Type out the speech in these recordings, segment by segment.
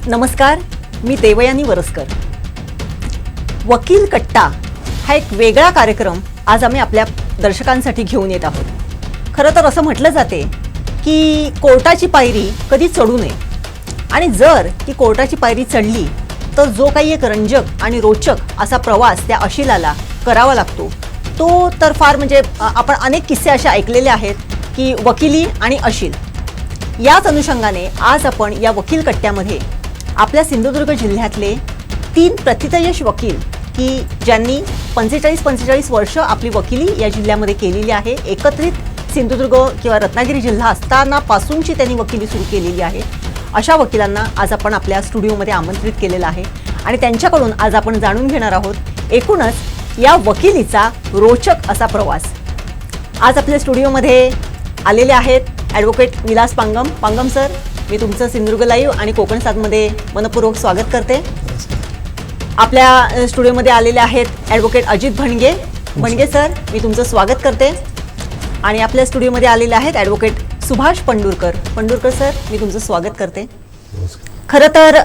नमस्कार, मी देवयानी वरसकर. वकील कट्टा हा एक वेगळा कार्यक्रम आज आम्ही आपल्या दर्शकांसाठी घेऊन येत आहोत. खरं तर असं म्हटलं जाते की कोर्टाची पायरी कधी चढू नये, आणि जर ती कोर्टाची पायरी चढली तर जो काही एक रंजक आणि रोचक असा प्रवास त्या अशिलाला करावा लागतो तो तर फार म्हणजे आपण अनेक किस्से असे ऐकलेले आहेत की वकिली आणि अशील. याच अनुषंगाने आज आपण या वकील कट्ट्यामध्ये आपल्या सिंधुदुर्ग जिल्ह्यातले 3 प्रथितयश वकील की ज्यांनी 45 वर्ष आपली वकिली या जिल्ह्यामध्ये केलेली आहे, एकत्रित सिंधुदुर्ग किंवा रत्नागिरी जिल्हा असताना पासूनची त्यांनी वकिली सुरू केलेली आहे, अशा वकिलांना आज आपण आपल्या स्टुडिओमध्ये आमंत्रित केलेलं आहे आणि त्यांच्याकडून आज आपण जाणून घेणार आहोत एकूणच या वकिलीचा रोचक असा प्रवास. आज आपल्या स्टुडिओमध्ये आलेले आहेत ॲडव्होकेट विलास पांगम. पांगम सर, मी तुमचं सिंधुदुर्ग लाईव्ह आणि कोकण सातमध्ये मनपूर्वक स्वागत करते. आपल्या स्टुडिओमध्ये आलेले आहेत ॲडव्होकेट अजित भणगे. भणगे सर, मी तुमचं स्वागत करते. आणि आपल्या स्टुडिओमध्ये आलेले आहेत ॲडव्होकेट सुभाष पंडुरकर. पंडुरकर सर, मी तुमचं स्वागत करते. खरं तर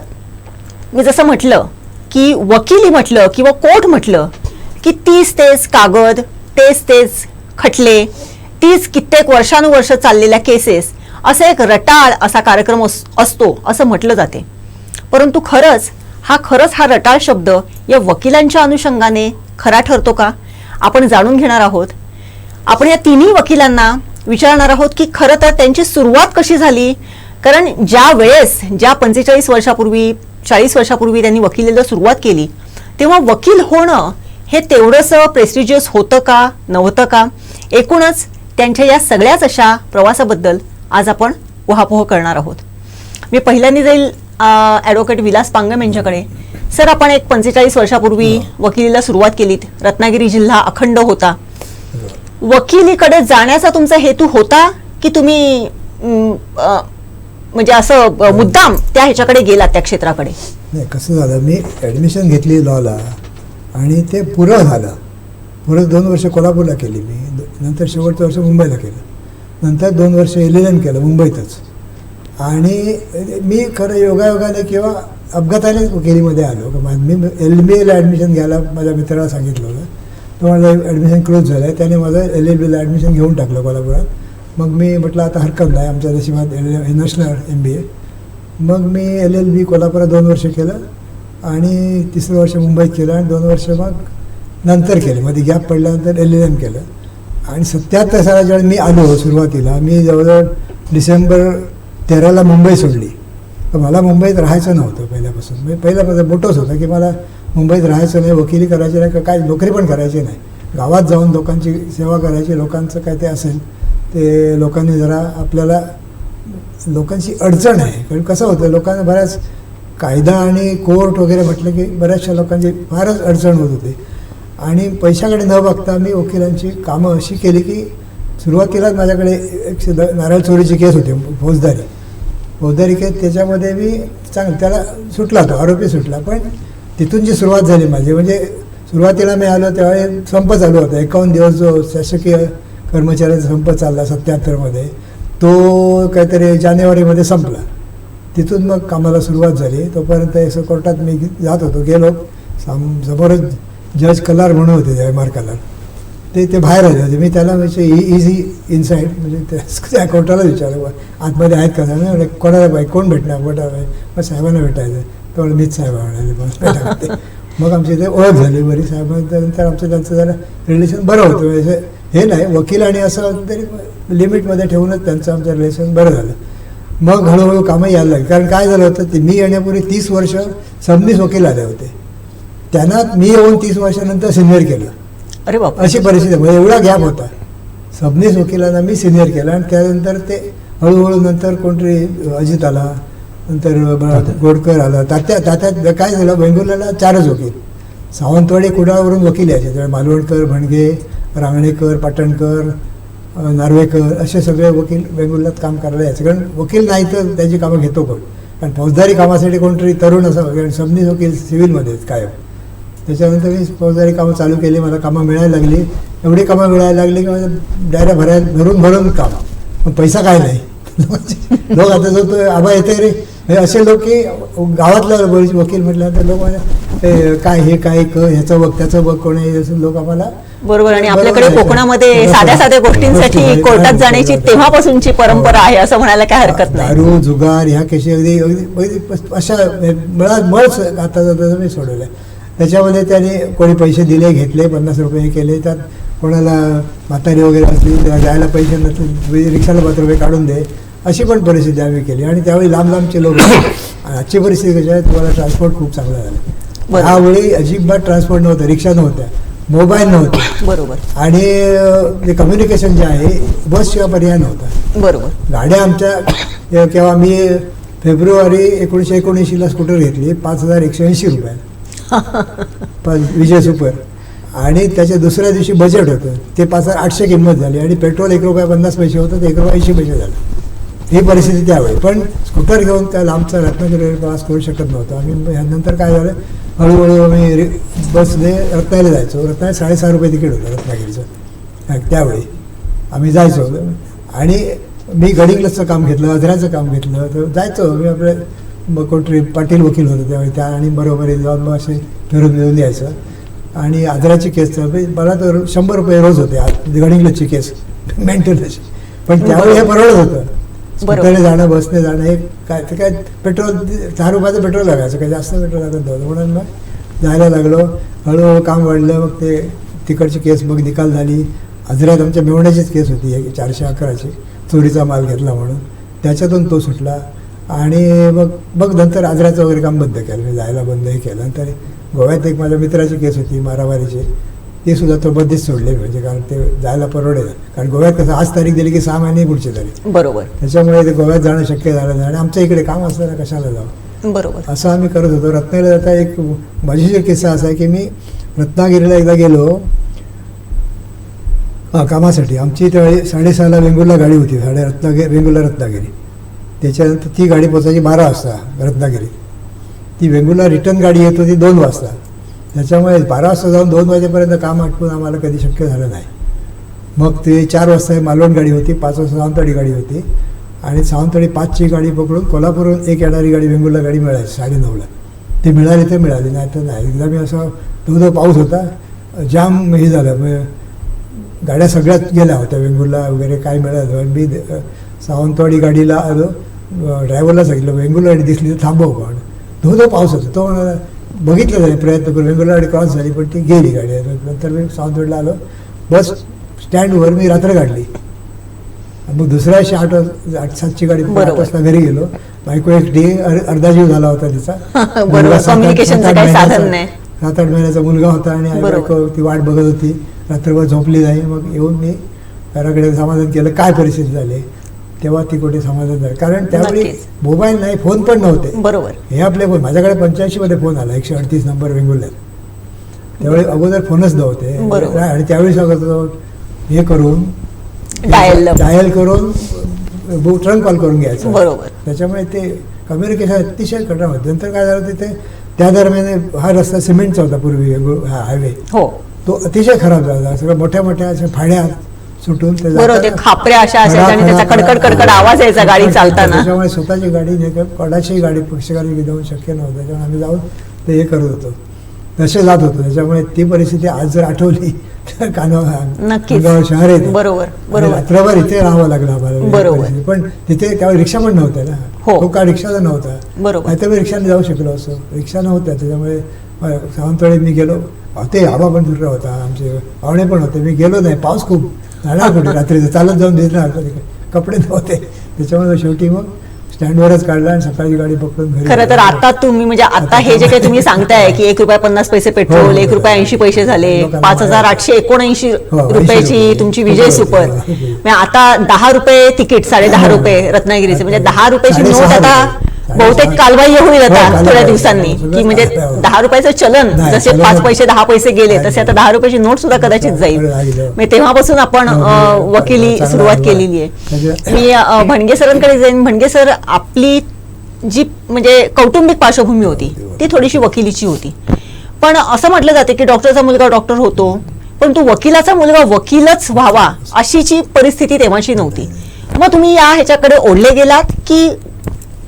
मी जसं म्हटलं की वकिली म्हटलं किंवा कोर्ट म्हटलं की तेच कागद, तेच खटले, तीच कित्येक वर्षानुवर्ष चाललेल्या केसेस, असा एक रटाळ असा कार्यक्रम असतो असं म्हटलं जाते. परंतु खरंच हा रटाळ शब्द या वकिलांच्या अनुषंगाने खरा ठरतो का, आपण जाणून घेणार आहोत. आपण या तिन्ही वकिलांना विचारणार आहोत की खरं तर त्यांची सुरुवात कशी झाली. कारण ज्या 45 वर्षापूर्वी 40 वर्षापूर्वी त्यांनी वकिलीला सुरुवात केली तेव्हा वकील होणं हे तेवढंसं प्रेस्टिजियस होतं का नव्हतं का, एकूणच त्यांच्या या सगळ्याच अशा प्रवासाबद्दल आज आपण उहापोह करणार आहोत. मी पहिल्यांदा जाईल ॲडव्होकेट विलास पांगम यांच्याकडे. सर, आपण एक 45 वर्षापूर्वी वकिलीला सुरुवात केलीत, रत्नागिरी जिल्हा अखंड होता. वकिलीकडे जाण्याचा तुमचा हेतू होता की तुम्ही म्हणजे असं मुद्दाम त्या ह्याच्याकडे गेलात, त्या क्षेत्राकडे? नाही, कसं झालं, मी ॲडमिशन घेतली लॉला आणि ते पुरं झालं. पुरं 2 वर्ष कोल्हापूरला केली मी, नंतर शेवटचं वर्ष मुंबईला केलं, नंतर 2 वर्ष LLM केलं मुंबईतच. आणि मी खरं योगायोगाने किंवा अपघाताने वकिलीमध्ये आलो. मी LBAला ॲडमिशन घ्यायला माझ्या मित्राला सांगितलं होतं, तो माझं ॲडमिशन क्लोज झालं आहे, त्याने माझं LLBला ॲडमिशन घेऊन टाकलं कोल्हापुरात. मग मी म्हटलं आता हरकत नाही, आमच्या नशिबात नॅशनल MBA. मग मी LLB कोल्हापुरात 2 वर्ष केलं आणि 3रं वर्ष मुंबईत केलं आणि 2 वर्ष मग नंतर केले. मध्ये गॅप पडल्यानंतर LLM केलं. आणि 77 साला जेव्हा मी आलो सुरुवातीला, मी जवळजवळ डिसेंबर 13ला मुंबई सोडली. तर मला मुंबईत राहायचं नव्हतं पहिल्यापासून. मी पहिल्यापासून मोठंच होतं की मला मुंबईत राहायचं नाही, वकिली करायची नाही, काय नोकरी पण करायची नाही. गावात जाऊन लोकांची सेवा करायची, लोकांचं काय ते असेल ते लोकांनी जरा आपल्याला लोकांची अडचण आहे. कारण कसं होतं, लोकांना बऱ्याच कायदा आणि कोर्ट वगैरे म्हटलं की बऱ्याचशा लोकांची फारच अडचण होत होती. आणि पैशाकडे न बघता मी वकिलांची कामं अशी केली की सुरुवातीलाच माझ्याकडे एक नारळ चोरीची केस होती, फौजदारी केस. त्याच्यामध्ये मी त्याला सुटला, तो आरोपी सुटला. पण तिथून जी सुरुवात झाली माझी, म्हणजे सुरुवातीला मी आलो त्यावेळी संप चालू होता. 51 दिवस जो शासकीय कर्मचाऱ्यांचा संप चालला 77मध्ये, तो काहीतरी जानेवारीमध्ये संपला. तिथून मग कामाला सुरुवात झाली. तोपर्यंत असं कोर्टात मी जात होतो, गेलो, समोरच जज कलार म्हणून होते, MR कलार, ते बाहेर आले होते. मी त्याला म्हणजे इझी इनसाईड म्हणजे त्या कोर्टाला विचारलं आतमध्ये आहेत का, म्हणजे कोणाला पाहिजे, कोण भेटणार, मग साहेबांना भेटायचं. तो मीच साहेब म्हणाले. मग आमची इथे ओळख झाली बरी साहेबांनंतर. आमचं त्यांचं जरा रिलेशन बरं होतं, म्हणजे हे नाही वकील आणि असं तरी लिमिटमध्ये ठेवूनच त्यांचं आमचं रिलेशन बरं झालं. मग हळूहळू कामं यायला लागली. कारण काय झालं होतं, ते मी येण्यापूर्वी 30 वर्ष सबनीस वकील आले होते, त्यांना मी येऊन 30 वर्षानंतर सिनियर केलं. अरे बाप, अशी परिस्थिती, म्हणजे एवढा गॅप होता. सबनीस वकिलांना मी सिनियर केलं आणि त्यानंतर ते हळूहळू नंतर कोणतरी अजित आला, नंतर गोडकर आला. तात्यात काय झालं, बेंगुरला 4च वकील, सावंतवाडी कुडाळवरून वकील यायचे. त्यावेळी मालवणकर, भणगे, रांगणेकर, पाटणकर, नार्वेकर असे सगळे वकील बेंगुरलात काम करायला यायचे. कारण वकील नाही तर त्याची कामं घेतो कोण, कारण फौजदारी कामासाठी कोणतरी तरुण असं, कारण सबनीस वकील सिव्हिलमध्येच कायम. त्याच्यानंतर मी फौजदारी कामं चालू केली, मला कामं मिळायला लागली. एवढी कामं मिळायला लागली की माझं डायऱ्या भरून काम, पण पैसा काय नाही. लोक आता जो तो आबा येते रे म्हणजे असे लोक की गावातला वकील म्हटल्यानंतर लोक म्हणजे काय हे काय ह्याचं बघ त्याचं बघ कोण आहे असं लोक आम्हाला बरोबर. आणि बरोबर आपल्याकडे आहे. कोकणामध्ये साध्या साध्या गोष्टींसाठी कोर्टात जाण्याची तेव्हापासूनची परंपरा आहे असं म्हणायला काय हरकत नाही. दारू जुगार ह्या केशी अगदी अगदी अशा मळ आता जाता मी सोडवल्या. त्याच्यामध्ये त्याने कोणी पैसे दिले घेतले 50 रुपये हे केले. त्यात कोणाला म्हातारी वगैरे असली त्याला जायला पैसे नसले रिक्षाला 5 रुपये काढून दे अशी पण परिस्थिती आम्ही केली. आणि त्यावेळी लांब लांबचे लोक आजची परिस्थिती कशी आहे तुम्हाला ट्रान्सपोर्ट खूप चांगला झाला. त्यावेळी अजिबात ट्रान्सपोर्ट नव्हतं, रिक्षा नव्हत्या, मोबाईल नव्हते. बरोबर. आणि जे कम्युनिकेशन जे आहे बसशिवाय पर्याय नव्हता. बरोबर. गाड्या आमच्या केव्हा मी फेब्रुवारी 1979ला स्कूटर घेतली 5,180 रुपये विजय सुपर. आणि त्याच्या दुसऱ्या दिवशी बजेट होतं ते 5,800 किंमत झाली. आणि पेट्रोल 1 रुपया 50 पैसे होतं ते 1 रुपया 80 पैसे झालं. ही परिस्थिती त्यावेळी. पण स्कूटर घेऊन त्या लांबचा रत्नागिरी प्रवास करू शकत नव्हतो आम्ही. नंतर काय झालं हळूहळू आम्ही बसने रत्नागिरीला जायचो. रत्नागिरी 6.5 रुपये तिकीट होतं रत्नागिरीचं त्यावेळी. आम्ही जायचो. आणि मी गडिंग्लजचं काम घेतलं, अजराचं काम घेतलं तर जायचो मी आपले कोणतरी पाटील वकील होतं त्यावेळी त्या आणि बरोबर जाऊन मग असे फिरून यायचं. आणि आजराची केस मला तर 100 रुपये रोज होते गडिंग्लजची केस मेंटेनन्स. पण त्यावेळी हे परवडत होतं. स्कूटरने जाणं बसने जाणं हे काय ते काय पेट्रोल 4 रुपयाचं पेट्रोल लागायचं काही जास्त पेट्रोल लागत नव्हतं. म्हणून मग जायला लागलो. हळूहळू काम वाढलं. मग ते तिकडची केस मग निकाल झाली. आजरात आमच्या मेवण्याचीच केस होती 411ची चोरीचा माल घेतला म्हणून. त्याच्यातून तो सुटला. आणि मग नंतर आजराचं वगैरे काम बंद केलं. मी जायला बंद हे केलं. नंतर गोव्यात एक माझ्या मित्राची केस होती मारामारीची ती सुद्धा तो बंदीच सोडले. म्हणजे कारण ते जायला परवडेल. कारण गोव्यात कसं आज तारीख दिली की 6 महिने पुढची तारीख. बरोबर. त्याच्यामुळे ते गोव्यात जाणं शक्य झालं नाही. आणि आमच्या इकडे काम असताना कशाला जावं. बरोबर. असं आम्ही करत होतो. रत्नागिरीला जाता एक मजेशीर किस्सा असा आहे की मी रत्नागिरीला एकदा गेलो कामासाठी. आमची त्यावेळी 6:30ला वेंगुर्ला गाडी होती. वेंगुर्ला रत्नागिरी. त्याच्यानंतर ती गाडी पोचायची 12 वाजता रत्नागिरी. ती वेंगुर्ला रिटर्न गाडी येत होती 2 वाजता. त्याच्यामुळे 12 वाजता जाऊन 2 वाजेपर्यंत काम आटपून आम्हाला कधी शक्य झालं नाही. मग ते 4 वाजता मालवण गाडी होती, 5 वाजता सावंतवाडी गाडी होती. आणि सावंतवाडी 5ची गाडी पकडून कोल्हापूरहून एक येणारी गाडी वेंगुर्ला गाडी मिळायची 9:30ला. ती मिळाली तर मिळाली नाही तर नाही. एकदा मी असं धो पाऊस होता जाम हे झालं गाड्या सगळ्यात गेल्या होत्या वेंगुर्ला वगैरे काय मिळालं. मी सावंतवाडी गाडीला आलो. ड्रायव्हरला सांगितलं वेंगुर्ला गाडी दिसली तर थांबव. पण धो पाऊस होता. तो म्हणाला बघितलं झाले प्रयत्न करून वेंगुर्ला गाडी क्रॉस झाली पण ती गेली गाडी. नंतर मी सावंतवाडीला आलो. बस स्टँडवर मी रात्र काढली. मग दुसऱ्या दिवशी 8-7ची गाडी 8 वाजता घरी गेलो. बायको एकटी अर्धा जीव झाला होता तिचा. 7-8 महिन्याचा मुलगा होता. आणि बायको ती वाट बघत होती. रात्रभर झोपली नाही. मग येऊन मी घराकडे समाधान केलं काय परिस्थिती झाली. तेव्हा ती कुठे समाधान झालं. कारण त्यावेळी मोबाईल नाही फोन पण नव्हते. बरोबर. हे आपले फोन माझ्याकडे 85 मध्ये फोन आला 138 नंबर वेंगुर्ल्यात. त्यावेळी अगोदर फोनच नव्हते. आणि त्यावेळी सांगतो हे करून डायल करून ट्रंक कॉल करून घ्यायचं. बरोबर. त्याच्यामुळे ते कम्युनिकेशन अतिशय कठीण होतं. नंतर काय झालं तिथे त्या दरम्यान हा रस्ता सिमेंटचा होता पूर्वी हा हायवे. तो अतिशय खराब झाला. सगळं मोठ्या अशा फाड्या सुटून बरोबर खापऱ्या अशा असायच्या आणि त्याचा कडकड आवाज यायचा गाडी चालताना. त्याच्यामुळे स्वतःची गाडी नाही कोणाची गाडी पक्षगाडी घेऊन शक्य नव्हतं. त्याच्यामुळे आम्ही जाऊन ते हे करत होतो तसे जात होतो. त्याच्यामुळे ती परिस्थिती आज जर आठवली तर कानगाव शहर आहे. बरोबर. रात्रभर इथे राहावं लागलं आम्हाला. पण तिथे त्यावेळी रिक्षा पण नव्हत्या ना. तो का रिक्षाचा नव्हता. नाहीतर मी रिक्षाने जाऊ शकलो असं. रिक्षा नव्हत्या. त्याच्यामुळे सावंतवाडीत मी गेलो. ते आबा पण दुसरा होता. आमचे पाहुणे पण होते. मी गेलो नाही. पाऊस खूप जाणार कुठे रात्रीचं चालत जाऊन दिसणार कपडे नव्हते. त्याच्यामुळे शेवटी मग स्टँडवरच काढला आणि सकाळी गाडी पकडून घरी. खरं तर आता तुम्ही म्हणजे आता हे जे काही तुम्ही सांगताय की 1 रुपया 50 पैसे पेट्रोल 1 रुपया 80 पैसे झाले 5,879 रुपयाची तुमची विजय सुपर. म्हणजे आता 10 रुपये तिकीट 10.5 रुपये रत्नागिरीचे म्हणजे 10 रुपयाची नोट आता बहुतेक कालबाह्य होईल आता थोड्या दिवसांनी की म्हणजे 10 रुपयाचं चलन जसे 5 पैसे 10 पैसे गेले तसे आता 10 रुपयाची नोट सुद्धा कदाचित जाईल. म्हणजे तेव्हापासून आपण वकिली सुरुवात केलेली आहे. मी भणगे सरांकडे जाईन. भणगे सर आपली जी म्हणजे कौटुंबिक पार्श्वभूमी होती ती थोडीशी वकिलीची होती. पण असं म्हटलं जाते की डॉक्टरचा मुलगा डॉक्टर होतो पण तो वकिलाचा मुलगा वकीलच व्हावा अशीची परिस्थिती तेव्हाची नव्हती. मग तुम्ही या ह्याच्याकडे ओढले गेलात की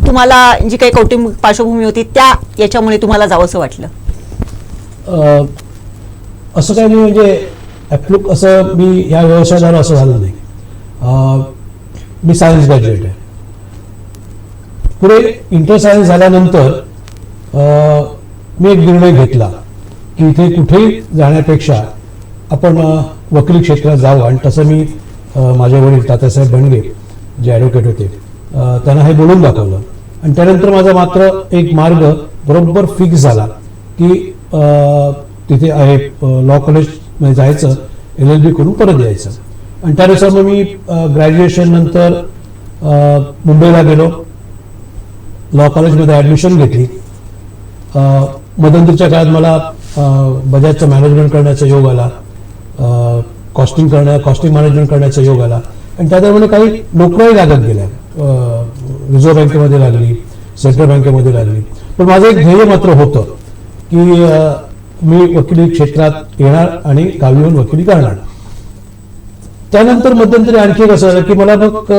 तुम्हाला जी काही कौटुंबिक पार्श्वभूमी होती त्या याच्यामुळे तुम्हाला जावंसं वाटलं? असं काही नाही, म्हणजे असं मी या व्यवसायाला असं झालं नाही. मी सायन्स ग्रॅज्युएट आहे. पुढे इंटर सायन्स झाल्यानंतर मी एक निर्णय घेतला की इथे कुठेही जाण्यापेक्षा आपण वकिली क्षेत्रात जावं. आणि तसं मी माझे वडील तात्यासाहेब भणगे जे ॲडव्होकेट होते त्यांना हे बोलून दाखवलं. आणि त्यानंतर माझा मात्र एक मार्ग बरोबर फिक्स झाला की तिथे आहे लॉ कॉलेजमध्ये जायचं, LLB करून परत यायचं. आणि त्यानुसार मग मी ग्रॅज्युएशन नंतर मुंबईला गेलो, लॉ कॉलेजमध्ये ॲडमिशन घेतली. मध्यंतरीच्या काळात मला बजाजचं मॅनेजमेंट करण्याचा योग आला, कॉस्टिंग मॅनेजमेंट करण्याचा योग आला. आणि त्या दरम्यान काही नोकऱ्याही लागत गेल्या. रिझर्व्ह बँकेमध्ये लागली, सेंट्रल बँकेमध्ये लागली. पण माझं एक ध्येय मात्र होतं की मी वकिली क्षेत्रात येणार आणि गावी येऊन वकिली करणार. त्यानंतर मध्यंतरी आणखी कसं झालं की मला मग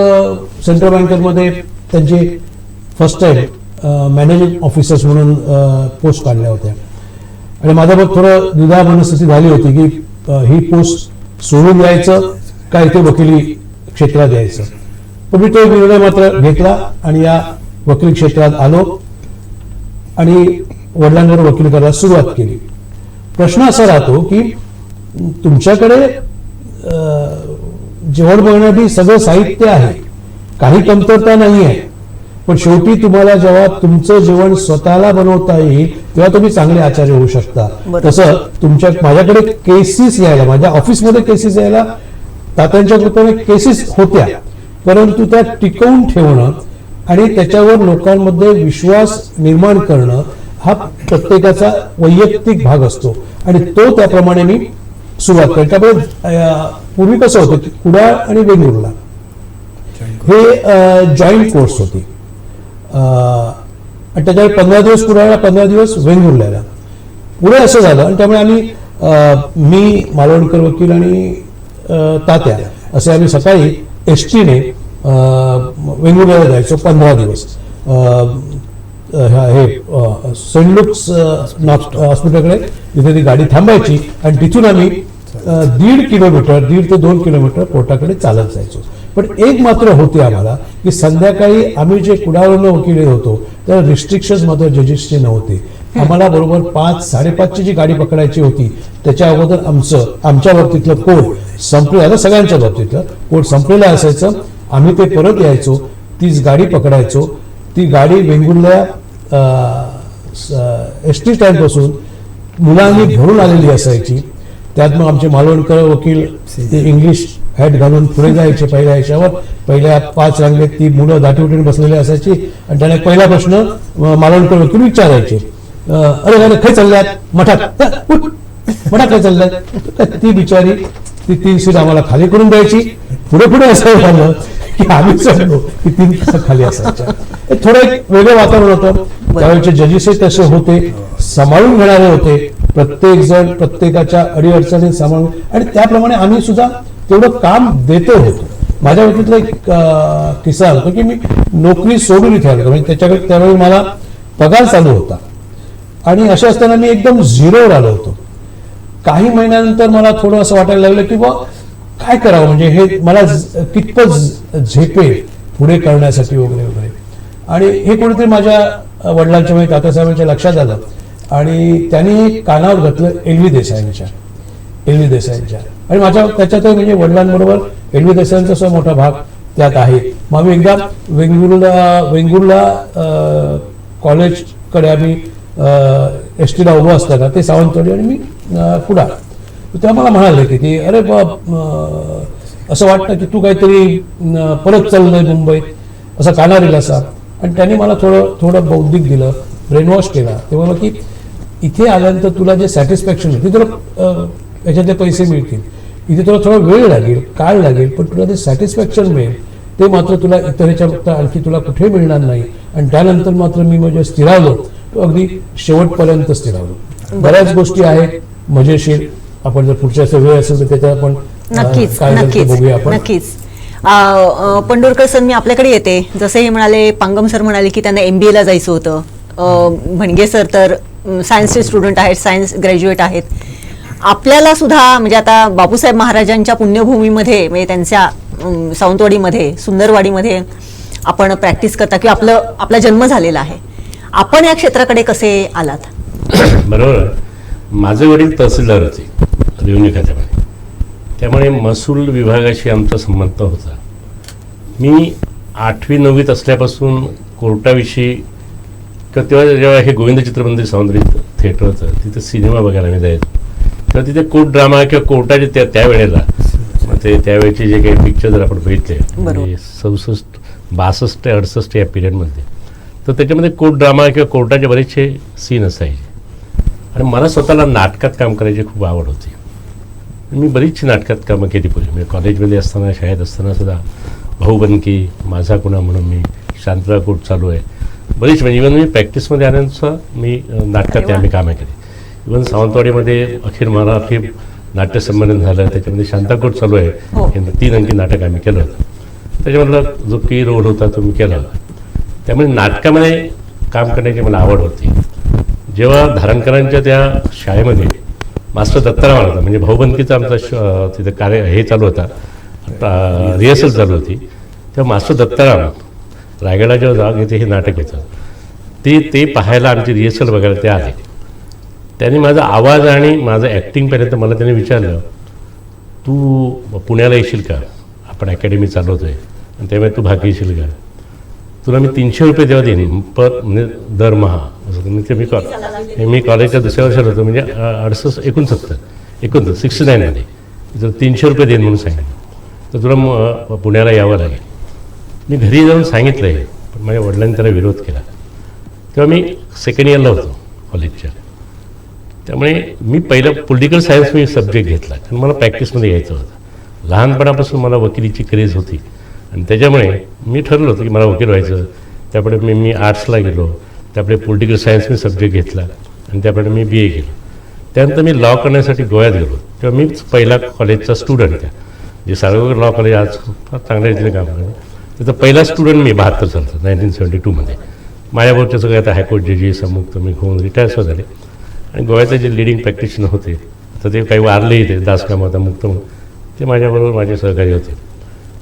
सेंट्रल बँकेमध्ये त्यांचे फर्स्ट टाइम मॅनेजिंग ऑफिसर्स म्हणून पोस्ट काढल्या होत्या. आणि माझं मग थोडं द्विधा मनस्थिती झाली होती की ही पोस्ट सोडून द्यायचं का इथे वकिली क्षेत्रात यायचं. पण मी तो निर्णय मात्र घेतला आणि या वकिली क्षेत्रात आलो आणि वडिलांवर वकिली करायला सुरुवात केली. प्रश्न असा राहतो की तुमच्याकडे जेवण बनवण्यासाठी सगळं साहित्य आहे, काही कमतरता नाही आहे. पण शेवटी तुम्हाला जेव्हा तुमचं जेवण स्वतःला बनवता येईल तेव्हा तुम्ही चांगले आचार्य होऊ शकता. तसं माझ्याकडे केसेस यायला, माझ्या ऑफिसमध्ये केसेस यायला तात्यांच्या कृपेने केसेस होत्या, परंतु त्या टिकवून ठेवणं आणि त्याच्यावर लोकांमध्ये विश्वास निर्माण करणं हा प्रत्येकाचा वैयक्तिक भाग असतो. आणि तो त्याप्रमाणे मी सुरुवात केली. त्यामुळे पूर्वी कसं होतं की कुडाळ आणि वेंगुर्ला हे जॉईंट कोर्स होती. आणि त्याच्यावर 15 दिवस कुडाळला, 15 दिवस वेंगुर्ल्याला. पुढे असं झालं आणि त्यामुळे आम्ही मी मालवणकर वकील आणि तात्या असे आम्ही सकाळी STने वेंगुर्ल्याला जायचो 15 दिवस. हे सेंट लुक्स हॉस्पिटलकडे तिथे ती गाडी थांबायची आणि तिथून आम्ही 1.5 ते 2 किलोमीटर कोर्टाकडे चालत जायचो. पण एक मात्र होते आम्हाला की संध्याकाळी आम्ही जे कुडाळवरून वकील येत होतो तर रिस्ट्रिक्शन्स मात्र जजेसचे नव्हते. आम्हाला बरोबर 5-5:30ची जी गाडी पकडायची होती त्याच्या अगोदर आमच्या बाबतीतलं कोर्ट संपलं. आता सगळ्यांच्या बाबतीतलं कोर्ट संपलेलं असायचं. आम्ही ते परत यायचो, तीच गाडी पकडायचो. ती गाडी वेंगुर्ल्या ST स्टँड पासून मुलांनी भरून आलेली असायची. त्यात मग आमचे मालवणकर वकील ते इंग्लिश हॅट घालून पुढे जायचे. पहिल्या 5 रांगेत ती मुलं दाटीवटीने बसलेली असायची आणि त्याने पहिला प्रश्न मालवणकर वकील विचारायचे, अरे काय चालल्यात मठात, मठात काय चालल्यात. ती बिचारी ती 3 सीट आम्हाला खाली करून द्यायची. पुढे असं झालं की आम्ही चढलो की 3 खाली असायच्या. थोडं एक वेगळं वातावरण होतं. त्यावेळेचे जजेसही तसे होते, सांभाळून घेणारे होते. प्रत्येक जण प्रत्येकाच्या अडीअडचणी सांभाळून, आणि त्याप्रमाणे आम्ही सुद्धा तेवढं काम देतो होतो. माझ्या बाबतीतला एक किस्सा होतो की मी नोकरी सोडून इथे आलो. म्हणजे त्याच्याकडे त्यावेळी मला पगार चालू होता आणि अशा असताना मी एकदम झिरोवर आलो होतो. काही महिन्यानंतर मला थोडं असं वाटायला लागलं की काय करावं, म्हणजे हे मला कितपत झेपेल पुढे करण्यासाठी वगैरे वगैरे. आणि हे कोणीतरी माझ्या वडिलांच्या म्हणजे तात्यासाहेबांच्या लक्षात आलं आणि त्यांनी कानावर घातलं LV देसाईंच्या. आणि माझ्या त्याच्यात म्हणजे वडिलांबरोबर LV देसाईंचा सुद्धा मोठा भाग त्यात आहे. मग आम्ही एकदा वेंगुर्ला कॉलेजकडे आम्ही STला उभं असताना ते सावंतवाडी आणि मी कुडाळ. तेव्हा मला म्हणाले की अरे असं वाटतं की तू काहीतरी परत चाललंय मुंबईत, असा कानारील असा. आणि त्यांनी मला थोडं बौद्धिक दिलं, ब्रेनवॉश केला. ते म्हणलं की इथे आल्यानंतर तुला जे सॅटिस्फॅक्शन मिळते, तुला याच्यातले पैसे मिळतील, इथे तुला थोडा वेळ लागेल, काळ लागेल, पण तुला जे सॅटिस्फॅक्शन मिळेल ते मात्र तुला इतर ह्याच्या आणखी तुला कुठे मिळणार नाही. आणि त्यानंतर मात्र मी म्हणजे स्थिरावलो, तो अगदी शेवटपर्यंत स्थिरावलो. बऱ्याच गोष्टी आहेत मजेशीर. आपण जर पुढच्या वेळ असेल तर त्याच्यात आपण नक्कीच. पंढुरकर सर, मी आपल्याकडे येते. जसे हे म्हणाले, पांगम सर म्हणाले की त्यांना MBA ला जायचं होतं. भणगे सर तर सायन्सचे स्टुडंट आहेत, सायन्स ग्रॅज्युएट आहेत. आपल्याला सुद्धा म्हणजे आता बापूसाहेब महाराजांच्या पुण्यभूमीमध्ये, म्हणजे त्यांच्या सावंतवाडीमध्ये, सुंदरवाडीमध्ये आपण प्रॅक्टिस करता किंवा आपला जन्म झालेला आहे. आपण या क्षेत्राकडे कसे आलात? बरोबर. माझे वडील तहसीलदार होते रेव्हेन्यू खात्यामध्ये, त्यामुळे महसूल विभागाशी आमचा संबंध होता. मी 8वी 9वीत असल्यापासून कोर्टाविषयी किंवा तेव्हा जेव्हा हे गोविंद चित्रमंदिर सावंतवाडी थिएटर होतं, तिथं सिनेमा बघायला मी जायचो किंवा तिथे कोर्ट ड्रामा किंवा कोर्टाचे त्यावेळेला मग ते त्यावेळेचे जे काही पिक्चर जर आपण बघितले म्हणजे 66, 62, 68 या पिरियडमध्ये, तर त्याच्यामध्ये कोर्ट ड्रामा किंवा कोर्टाचे बरेचसे सीन असायचे. आणि मला स्वतःला नाटकात काम करायची खूप आवड होती. मी बरीचशी नाटकात कामं केली पूर्वी. म्हणजे कॉलेजमध्ये असताना, शाळेत असताना सुद्धा भाऊबंदकी, माझा कुणा म्हणून मी, शांतराव कोट चालू आहे, बरीच म्हणजे इव्हन मी प्रॅक्टिसमध्ये आल्यानंतर मी नाटकात आम्ही कामं केली. इव्हन सावंतवाडीमध्ये अखिल मराठी नाट्य संमेलन झालं, त्याच्यामध्ये शांताकोट चालू आहे, हे 3 अंकी नाटक आम्ही केलं होतं. त्याच्यामधला जो की रोल होता तो मी केला होता. त्यामुळे नाटकामध्ये काम करण्याची मला आवड होती. जेव्हा धारणकरांच्या त्या शाळेमध्ये मास्टर दत्ताराम होता, म्हणजे भाऊबंदकीचा आमचा तिथे हे चालू होता, रिहर्सल चालू होती, तेव्हा मास्टर दत्ताराम रायगडा जेव्हा जाग येते हे नाटक होतं, ते पाहायला आमची रिहर्सल बघायला ते आले. त्यांनी माझा आवाज आणि माझं ॲक्टिंग पाहिलं तर मला त्यांनी विचारलं, तू पुण्याला येशील का, आपण अकॅडमी चालवतो आहे आणि त्यामुळे तू भाग घेशील का, तुला मी 300 रुपये तेव्हा देईन म्हणजे दरमहा. असं मी कॉलेजच्या दुसऱ्या वर्षाला होतो, म्हणजे 69 69मध्ये जर 300 रुपये देईन म्हणून सांगितलं, तर तुला पुण्याला यावं लागेल. मी घरी जाऊन सांगितलं आहे, पण माझ्या वडिलांनी त्याला विरोध केला. तेव्हा मी सेकंड इयरला होतो कॉलेजच्या. त्यामुळे मी पहिलं पॉलिटिकल सायन्स मी सब्जेक्ट घेतला, कारण मला प्रॅक्टिसमध्ये यायचं होतं. लहानपणापासून मला वकिलीची क्रेज होती आणि त्याच्यामुळे मी ठरलं होतं की मला वकील व्हायचं. त्यापुढे मी आर्ट्सला गेलो, त्यापुढे पॉलिटिकल सायन्स मी सब्जेक्ट घेतला आणि त्यापुढे मी BA केलं. त्यानंतर मी लॉ करण्यासाठी गोव्यात गेलो. तेव्हा मी पहिला कॉलेजचा स्टुडंट त्या जे सार्वजनिक लॉ कॉलेज आज फार चांगल्या रीतीने काम करतो, त्याचा पहिला स्टुडंट मी 72 सालचा 1972मध्ये. माझ्याबरोबरचे सगळे आता हायकोर्ट जजेस अमुक मी होऊन रिटायर झाले. आणि गोव्याचे जे लिडिंग प्रॅक्टिशनर होते, तर ते काही वारलेही ते दासकाम होता मुक्त म्हणून, ते माझ्याबरोबर माझे सहकारी होते.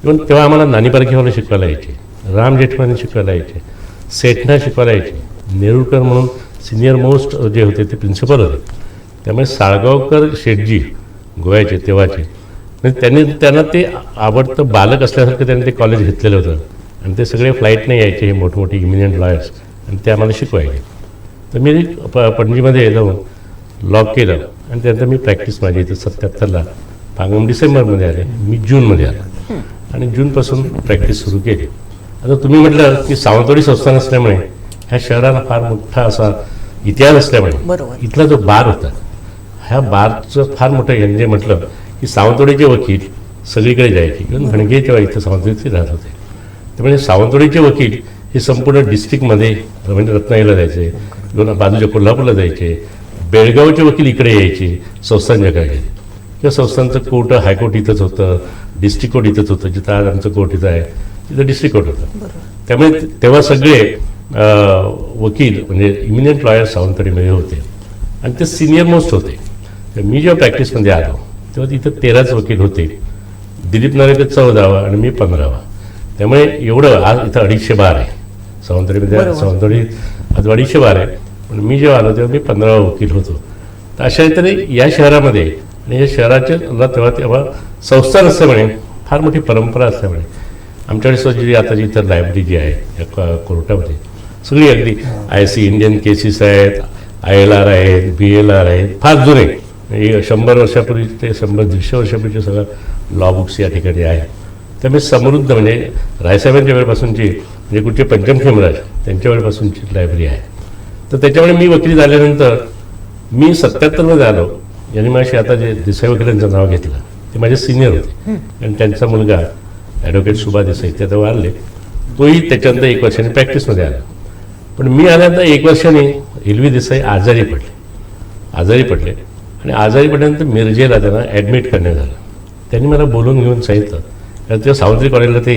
इव्हन तेव्हा आम्हाला नानी पारखेवाले शिकवायला यायचे, राम जेठमलानी शिकवायला यायचे, सेठना शिकवायला यायचे, नेरुरकर म्हणून सिनियर मोस्ट जे होते ते प्रिन्सिपल होते. त्यामुळे साळगावकर शेठजी गोव्याचे तेव्हाचे, म्हणजे त्यांना ते आवडतं बालक असल्यासारखं त्यांनी ते कॉलेज घेतलेलं होतं. आणि ते सगळे फ्लाईटने यायचे हे मोठमोठे इमिनियंट लॉयर्स, आणि ते आम्हाला शिकवायचे. तर मी पणजीमध्ये जाऊन लॉ केलं आणि त्यानंतर मी प्रॅक्टिस माझी इथं 77ला पांगम डिसेंबरमध्ये आले, मी जूनमध्ये आलो आणि जूनपासून प्रॅक्टिस सुरू केली. आता तुम्ही म्हटलं की सावंतवाडी संस्थान असल्यामुळे ह्या शहराला फार मोठा असा इतिहास असल्यामुळे इथला जो बार होता, ह्या बारचं फार मोठं म्हणजे म्हटलं की सावंतवाडीचे वकील सगळीकडे जायचे. किंवा भणगे तेव्हा इथं सावंतवाडीचे राहत होते. त्यामुळे सावंतवाडीचे वकील हे संपूर्ण डिस्ट्रिक्टमध्ये म्हणजे रत्नागिरीला जायचे, बाजूच्या कोल्हापूरला जायचे, बेळगावचे वकील इकडे यायचे संस्थांच्या काय किंवा संस्थांचं कोर्ट हायकोर्ट इथंच होतं, डिस्ट्रिक्ट कोर्ट इथंच होतं, जिथं आज आमचं कोर्ट इथं आहे तिथं डिस्ट्रिक्ट कोर्ट होतं. त्यामुळे तेव्हा सगळे वकील म्हणजे इमिनियंट लॉयर सावंतवाडीमध्ये होते आणि ते सिनियर मोस्ट होते. तर मी जेव्हा प्रॅक्टिसमध्ये आलो तेव्हा तिथं 13च वकील होते, दिलीप नारेकर 14वा आणि मी 15वा. त्यामुळे एवढं आज इथं 250 बार आहे सावंतवाडीमध्ये. सावंतवाडी आज 250 बार आहे, पण मी जेव्हा आलो तेव्हा मी 15वा वकील होतो. तर अशा रीतीने या शहरामध्ये आणि या शहराच्या तेव्हा संस्थान असल्यामुळे फार मोठी परंपरा असल्यामुळे आमच्याकडे जी आता जी इतर लायब्ररी जी आहे या कोर्टामध्ये सगळी अगदी IC इंडियन केसेस आहेत, ILR आहेत, BLR आहेत, फार जुने 100 वर्षापूर्वी ते 100-150 वर्षापूर्वीचे सगळं लॉ बुक्स या ठिकाणी आहेत. त्यामुळे समृद्ध म्हणजे रायसाहेबांच्या वेळेपासूनची म्हणजे कुठचे पंचम खेमराज त्यांच्या वेळेपासूनची लायब्ररी आहे. तर त्याच्यामुळे मी वकील झाल्यानंतर मी 77मध्ये आलो. यांनी माझी आता जे देसाई वकिलांचं नाव घेतलं ते माझे सिनियर होते आणि त्यांचा मुलगा ॲडव्होकेट सुभा देसाई ते आता वारले, तोही त्याच्यानंतर 1 वर्षाने प्रॅक्टिसमध्ये आला. पण मी आल्यानंतर 1 वर्षाने LV देसाई आजारी पडले आणि आजारी पडल्यानंतर मिरजेला त्यांना ॲडमिट करण्यात आलं. त्यांनी मला बोलून घेऊन सांगितलं कारण तेव्हा सावंतवाडी कॉलेजला ते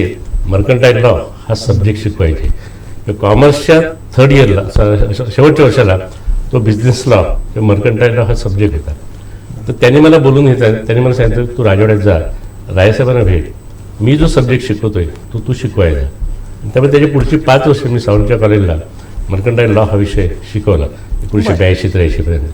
मर्कंटाईल लॉ हा सब्जेक्ट शिकवायचे. कॉमर्सच्या थर्ड इयरला शेवटच्या वर्षाला तो बिझनेस लॉ किंवा मर्कंटाईल लॉ हा सब्जेक्ट होता. तर त्यांनी मला बोलून घेतला, त्यांनी मला सांगितलं तू राजवाड्यात जा, रायसाहेबांना भेट, मी जो सब्जेक्ट शिकवतोय तू शिकवायचा. त्यामुळे त्याची पुढची 5 वर्ष मी सावंतवाडी कॉलेजला मर्कंटाईल लॉ हा विषय शिकवला 1982-83पर्यंत.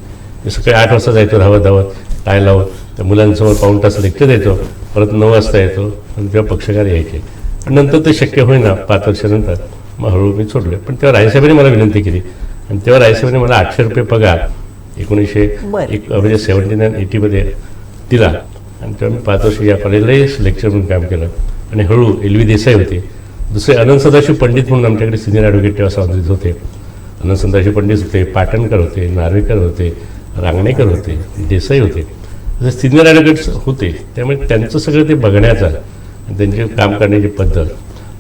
मी सकाळी 8 वाजता जायचो धावत धावत, टाय लावून त्या मुलांसमोर पाऊण तास लेक्चर द्यायचो, परत 9 वाजता येतो आणि तेव्हा पक्षकार यायचे. पण नंतर ते शक्य होईना 5 वर्षानंतर मग हळूहळू मी सोडले. पण तेव्हा रायसाहेबांनी मला विनंती केली आणि तेव्हा रायसाहेबांनी मला 800 रुपये पगार 1979-80मध्ये दिला. आणि तेव्हा मी 5 वर्ष या कॉलेजलाही लेक्चर म्हणून काम केलं. आणि हळू LV देसाई होते, दुसरे अनंत सदाशिव पंडित म्हणून आमच्याकडे सिनियर ॲडव्होकेट तेव्हा सावंतवाडीत होते. अनंत सदाशिव पंडित होते, पाटणकर होते, नार्वेकर होते, रांगणेकर होते, देसाई होते, असे सिनियर ॲडव्होकेट्स होते. त्यामुळे त्यांचं सगळं ते बघण्याचा आणि त्यांचे काम करण्याची पद्धत,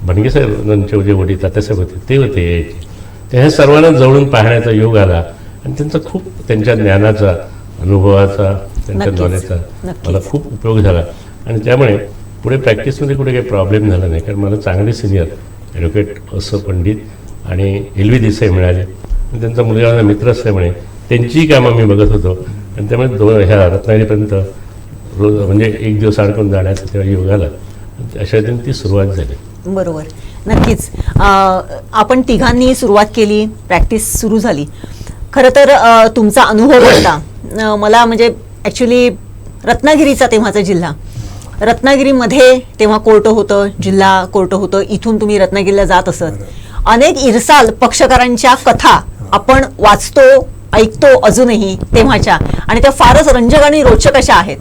भणगे साहेबांचे जे वडील तात्यासाहेब होते ते होते यायचे. त्या ह्या सर्वांना जवळून पाहण्याचा योग आला आणि त्यांचा खूप त्यांच्या ज्ञानाचा, अनुभवाचा, त्यांच्या नॉलेजचा मला खूप उपयोग झाला. आणि त्यामुळे पुढे प्रॅक्टिसमध्ये कुठे काही प्रॉब्लेम झाला नाही, कारण मला चांगले सिनियर ॲडव्होकेट असं पंडित आणि LV देसाई मिळाले. आणि त्यांचा मुलगा माझा मित्र असल्यामुळे त्यांचीही कामं मी बघत होतो. आणि त्यामुळे ह्या रत्नागिरीपर्यंत रोज म्हणजे एक दिवस अडकून जाण्याचा तेव्हा योग आला. अशा रीतीने ती सुरुवात झाली. बरोबर, नक्कीच. आपण तिघांनी सुरुवात केली, प्रॅक्टिस सुरू झाली. खरं तर तुमचा अनुभव होता मला, म्हणजे ॲक्च्युली रत्नागिरीचा तेव्हाचा जिल्हा, रत्नागिरीमध्ये तेव्हा कोर्ट होतं, जिल्हा कोर्ट होतं, इथून तुम्ही रत्नागिरीला जात असत. अनेक इरसाल पक्षकारांच्या कथा आपण वाचतो, ऐकतो अजूनही तेव्हाच्या, आणि त्या फारच रंजक आणि रोचक अशा आहेत.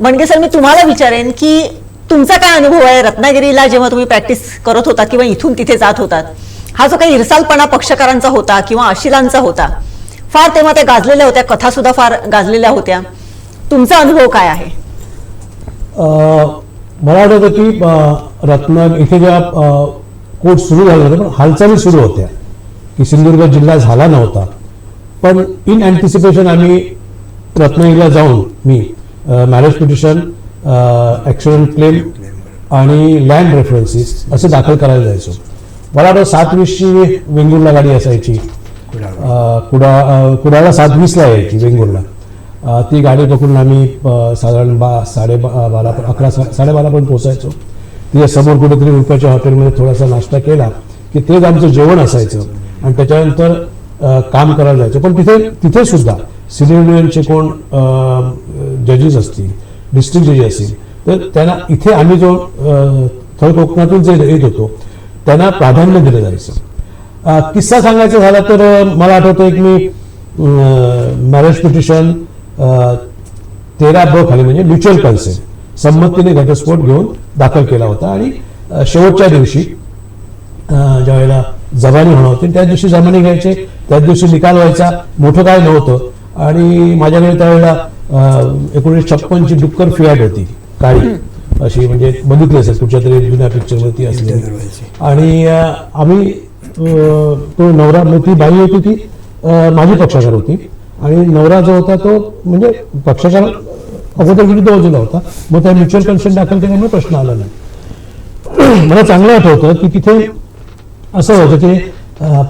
बणगे सर, मी तुम्हाला विचारेन की तुमचा काय अनुभव आहे रत्नागिरीला जेव्हा तुम्ही प्रॅक्टिस करत होता किंवा इथून तिथे जात होतात? हा जो काही इरसालपणा पक्षकारांचा होता किंवा अशिलांचा होता, फार तेव्हा त्या गाजलेल्या होत्या, कथा सुद्धा फार गाजलेल्या होत्या. तुमचा अनुभव काय आहे? मला वाटतं की रत्नागिरी इथे जेव्हा कोर्ट सुरू झाला होता, पण हालचाली सुरू होत्या की सिंधुदुर्ग जिल्हा झाला नव्हता. पण इन अँटिसिपेशन आम्ही रत्नागिरीला जाऊन मी मॅरेज पिटिशन, ॲक्सिडेंट क्लेम आणि लँड रेफरन्सेस असे दाखल करायला जायचो. मला वाटतं 7:20ची वेंगुर्ला गाडी असायची, कुडाळला 7:20ला यायची वेंगुर्ला. ती गाडी पकडून आम्ही साधारण 11-12 पण पोचायचो. तिच्या समोर कुठेतरी रुपयाच्या हॉटेलमध्ये थोडासा नाश्ता केला की तेच आमचं जेवण असायचं. आणि त्याच्यानंतर काम करायला जायचं. पण तिथे सुद्धा सिनियर युनियनचे कोण जजेस असतील, डिस्ट्रिक्ट जजेस असतील, तर त्यांना इथे आम्ही जो थर्ड कोकणातून जे येत होतो त्यांना प्राधान्य दिलं जायचं. किस्सा सांगायचा झाला तर मला आठवतं एक मी मॅरेज पिटिशन 13ब खाली म्हणजे म्युच्युअल कन्सेंट, संमतीने घटस्फोट घेऊन दाखल केला होता. आणि शेवटच्या दिवशी ज्या वेळेला जबानी होणार होती त्याच दिवशी जबानी घ्यायचे, त्याच दिवशी निकाल व्हायचा. मोठं काय नव्हतं. आणि माझ्याकडे त्यावेळेला 1956ची डुक्कर फियाट होती, काळी अशी, म्हणजे बघितली असेल कुठच्या तरी जुन्या पिक्चरवरती असली. आणि आम्ही तो नवरा, ती बाई होती ती माझी पक्षकार होती आणि नवरा जो होता तो म्हणजे पक्षकार अगोदर विरुद्ध बाजूला होता. मग त्या म्युच्युअल कन्सेंट दाखल केल्यामुळे प्रश्न आला नाही. मला चांगलं आठवतं की तिथे असं होतं की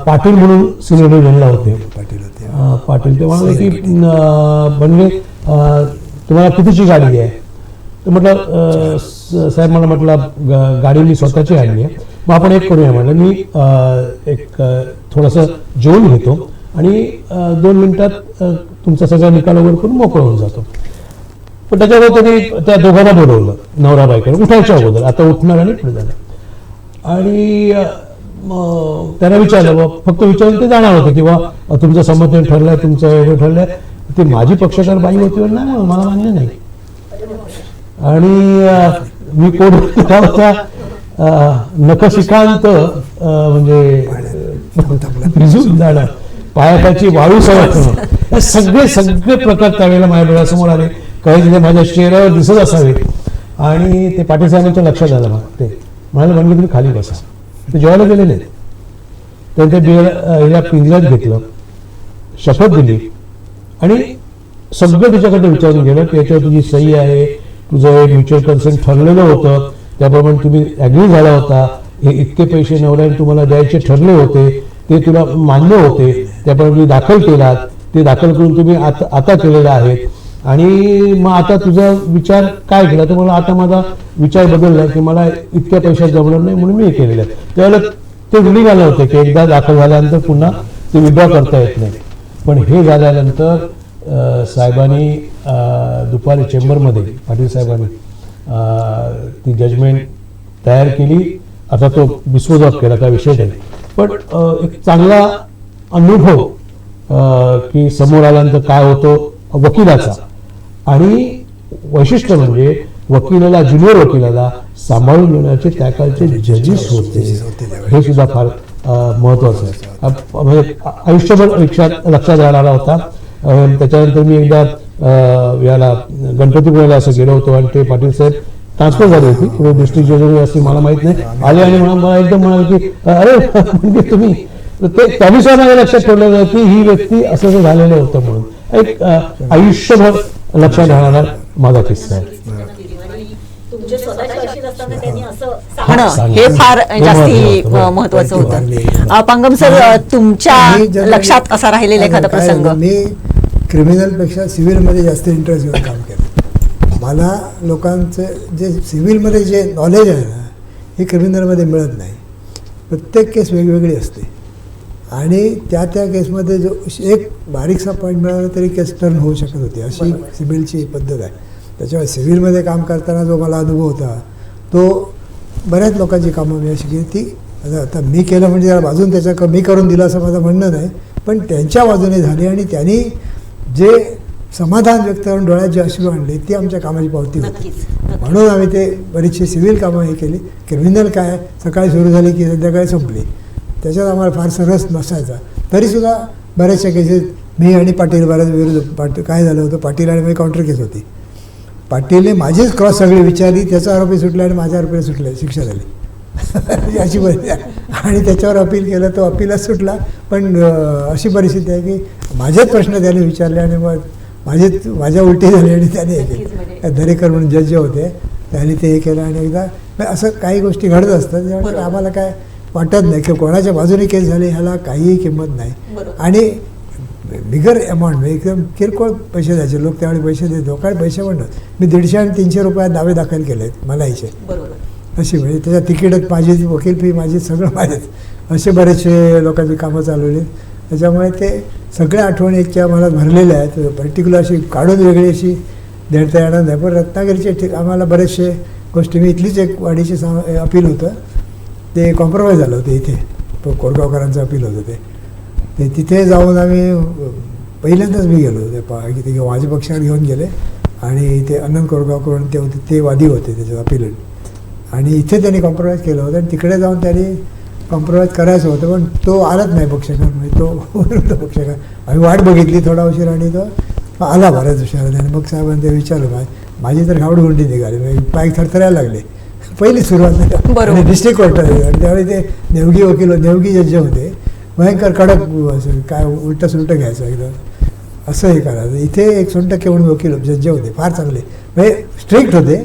पाटील म्हणून सिनियर युनियनला होते. पाटील ते म्हणाले की म्हणजे तुम्हाला कितीची गाडी आहे? तर म्हटलं साहेब, मला म्हटलं गाडी मी स्वतःची आणली आहे. मग आपण एक करूया म्हटलं, मी एक थोडंसं जेवून घेतो आणि 2 मिनिटात तुमचा सगळा निकाल वगैरे करून मोकळं होऊन जातो. पण त्याच्यावर त्यांनी त्या दोघांना बोलवलं, नवरा बायकोला, उठायच्या अगोदर. आता उठणार आणि पुढे जाणार. आणि त्यांना विचारलं, फक्त विचारून ते जाणार होते किंवा तुमचं संमती ठरलंय, तुमचं एवढं ठरलंय. ती माझी पक्षकार बाई होती, नाही मला मान्य नाही. आणि मी कोण होता नखशिकांत म्हणजे भिजून जाणार, पायाची वाळू सवय, सगळे प्रकार त्यावेळेला माझ्या डोळ्यासमोर आले. काही तिथे माझ्या चेहऱ्यावर दिसत असावे. आणि ते पाटील साहेबांच्या लक्षात आलं. मग ते म्हणाले, म्हणजे तुम्ही खाली बसा. ते जेवायला गेले नाही. त्यांच्या पिंजऱ्यात घेतलं, शपथ दिली आणि सगळं तिच्याकडे विचारून गेलं की याच्यावर तुझी सही आहे, तुझं म्युच्युअल कन्सेंट ठरलेलं होतं, त्याप्रमाणे तुम्ही ॲग्री झाला होता, हे इतके पैसे नवऱ्याने तुम्हाला द्यायचे ठरले होते, ते तुला मान्य होते, त्याप्रमाणे तुम्ही दाखल केलात, ते दाखल करून तुम्ही आता केलेले आहेत. आणि मग आता तुझा विचार काय केला, तर मला आता माझा विचार बदलला की मला इतक्या पैशात जमणार नाही म्हणून मी हे केलेलं आहे. त्यावेळेला ते रुलिंग आलं होतं की एकदा दाखल झाल्यानंतर पुन्हा ते विड्रॉ करता येत नाही. पण हे झाल्यानंतर साहेबांनी दुपारी चेंबरमध्ये पाटील साहेबांनी ती जजमेंट तयार केली. आता तो डिस्पोज ऑफ केला, काय विषय नाही. पण एक चांगला अनुभव की समोर आल्यानंतर काय होतो वकिलाचा, आणि वैशिष्ट्य म्हणजे वकिलाला, ज्युनियर वकिलाला सांभाळून घेण्याचे त्या काळचे जजेस होते, हे सुद्धा फार महत्वाचं आहे. म्हणजे आयुष्यभर लक्षात राहणारा होता. त्याच्यानंतर मी एकदा याला गणपतीपुळ्याला असं गेलो होतो आणि ते पाटील साहेब ट्रान्सफर झाली होती पुढे डिस्ट्रिक्ट जज असं मला माहित नाही, आले आणि मला एकदम म्हणाले की अरे म्हणजे तुम्ही, ते त्यांनी सुद्धा माझ्या लक्षात ठेवलं की ही व्यक्ती असं झालेलं होतं म्हणून. एक आयुष्यभर लक्षात राहणारा माझा किस्सा आहे. हे फार जास्ती महत्वाचं होतं. पांगम सर, तुमच्या लक्षात असा राहिलेला एखादा प्रसंग? मी क्रिमिनलपेक्षा सिव्हिलमध्ये जास्त इंटरेस्ट घेऊन काम केलं. मला लोकांचं जे सिव्हिलमध्ये जे नॉलेज आहे ना, हे क्रिमिनलमध्ये मिळत नाही. प्रत्येक केस वेगवेगळी असते आणि त्या केसमध्ये जो एक बारीकसा पॉईंट मिळाला तरी केस टर्न होऊ शकत होती, अशी सिव्हिलची पद्धत आहे. त्याच्यामुळे सिव्हिलमध्ये काम करताना जो मला अनुभव होता तो बऱ्याच लोकांची कामं मी अशी केली ती आता मी केलं म्हणजे जरा बाजून त्याच्या कमी करून दिलं असं माझं म्हणणं नाही, पण त्यांच्या बाजूने झाली आणि त्यांनी जे समाधान व्यक्त करून डोळ्यात जे अश्रू आणले ती आमच्या कामाची पावती होती. म्हणून आम्ही ते बरीचशी सिव्हिल कामं हे केली. क्रिमिनल काय सकाळी सुरू झाली की संध्याकाळी संपली, त्याच्यात आम्हाला फारसा रस नसायचा. तरीसुद्धा बऱ्याचशा केसेस मी आणि पाटील बऱ्याच विरुद्ध काय झालं होतं, पाटील आणि मी काउंटर केस होती. पाटीलने माझीच क्रॉस सगळी विचारली, त्याचा आरोपी सुटला आणि माझ्या आरोपीला सुटले, शिक्षा झाली अशी परिस्थिती आहे. आणि त्याच्यावर अपील केलं, तो अपीलच सुटला. पण अशी परिस्थिती आहे की माझेच प्रश्न त्याने विचारले आणि मग माझ्या उलटी झाली आणि त्याने हे केलं. दरेकर म्हणून जज जे होते त्यांनी ते हे केलं. आणि एकदा असं काही गोष्टी घडत असतात त्यामुळे आम्हाला काय वाटत नाही की कोणाच्या बाजूने केस झाली ह्याला काहीही किंमत नाही. आणि बिगर अमाऊंट म्हणजे एकदम किरकोळ पैसे द्यायचे लोक त्यावेळी पैसे देतो, काय पैसे म्हणतात. मी 150 आणि 300 रुपयात दावे दाखल केले आहेत मलाईचे, अशी म्हणजे त्याच्या तिकीटच माझी, वकील फी माझी, सगळं माझेच. असे बरेचसे लोकांची कामं चालवली. त्याच्यामुळे ते सगळ्या आठवणी इतक्या मला भरलेल्या आहेत. पर्टिक्युलर अशी काढून वेगळी अशी देता येणार नाही. पण रत्नागिरीचे आम्हाला बरेचसे गोष्टी, मी इथलीच एक वाडीची अपील होतं, ते कॉम्प्रोमाइज झालं होतं इथे, कोरगावकरांचं अपील होतं ते तिथे जाऊन आम्ही पहिल्यांदाच मी गेलो ते माझ्या पक्षावर घेऊन गेले आणि ते अनंत कोरगावकर ते होते, ते वादी होते त्याच्यात अपील. आणि इथे त्यांनी कॉम्प्रोमाइज केलं होतं आणि तिकडे जाऊन त्यांनी कॉम्प्रोमाइज करायचं होतं पण तो आलाच नाही पक्षकार, म्हणजे तो विरुद्ध पक्षकार. आम्ही वाट बघितली थोडा उशीर आणि तो आला बऱ्याच उशिराने. आणि मग साहेबांनी ते विचारलं, माझी तर घावडगुंडी निघाली, म्हणजे पाय थरथरायला लागले. पहिली सुरुवात आणि डिस्ट्रिक्ट कोर्टात आणि त्यावेळी ते नेवगी वकील, नेवगी जज होते, भयंकर कडक असं काय उलटं सुलटं घ्यायचं एकदम असं हे करायचं. इथे 1% म्हणून वकील जज होते, फार चांगले, म्हणजे स्ट्रिक्ट होते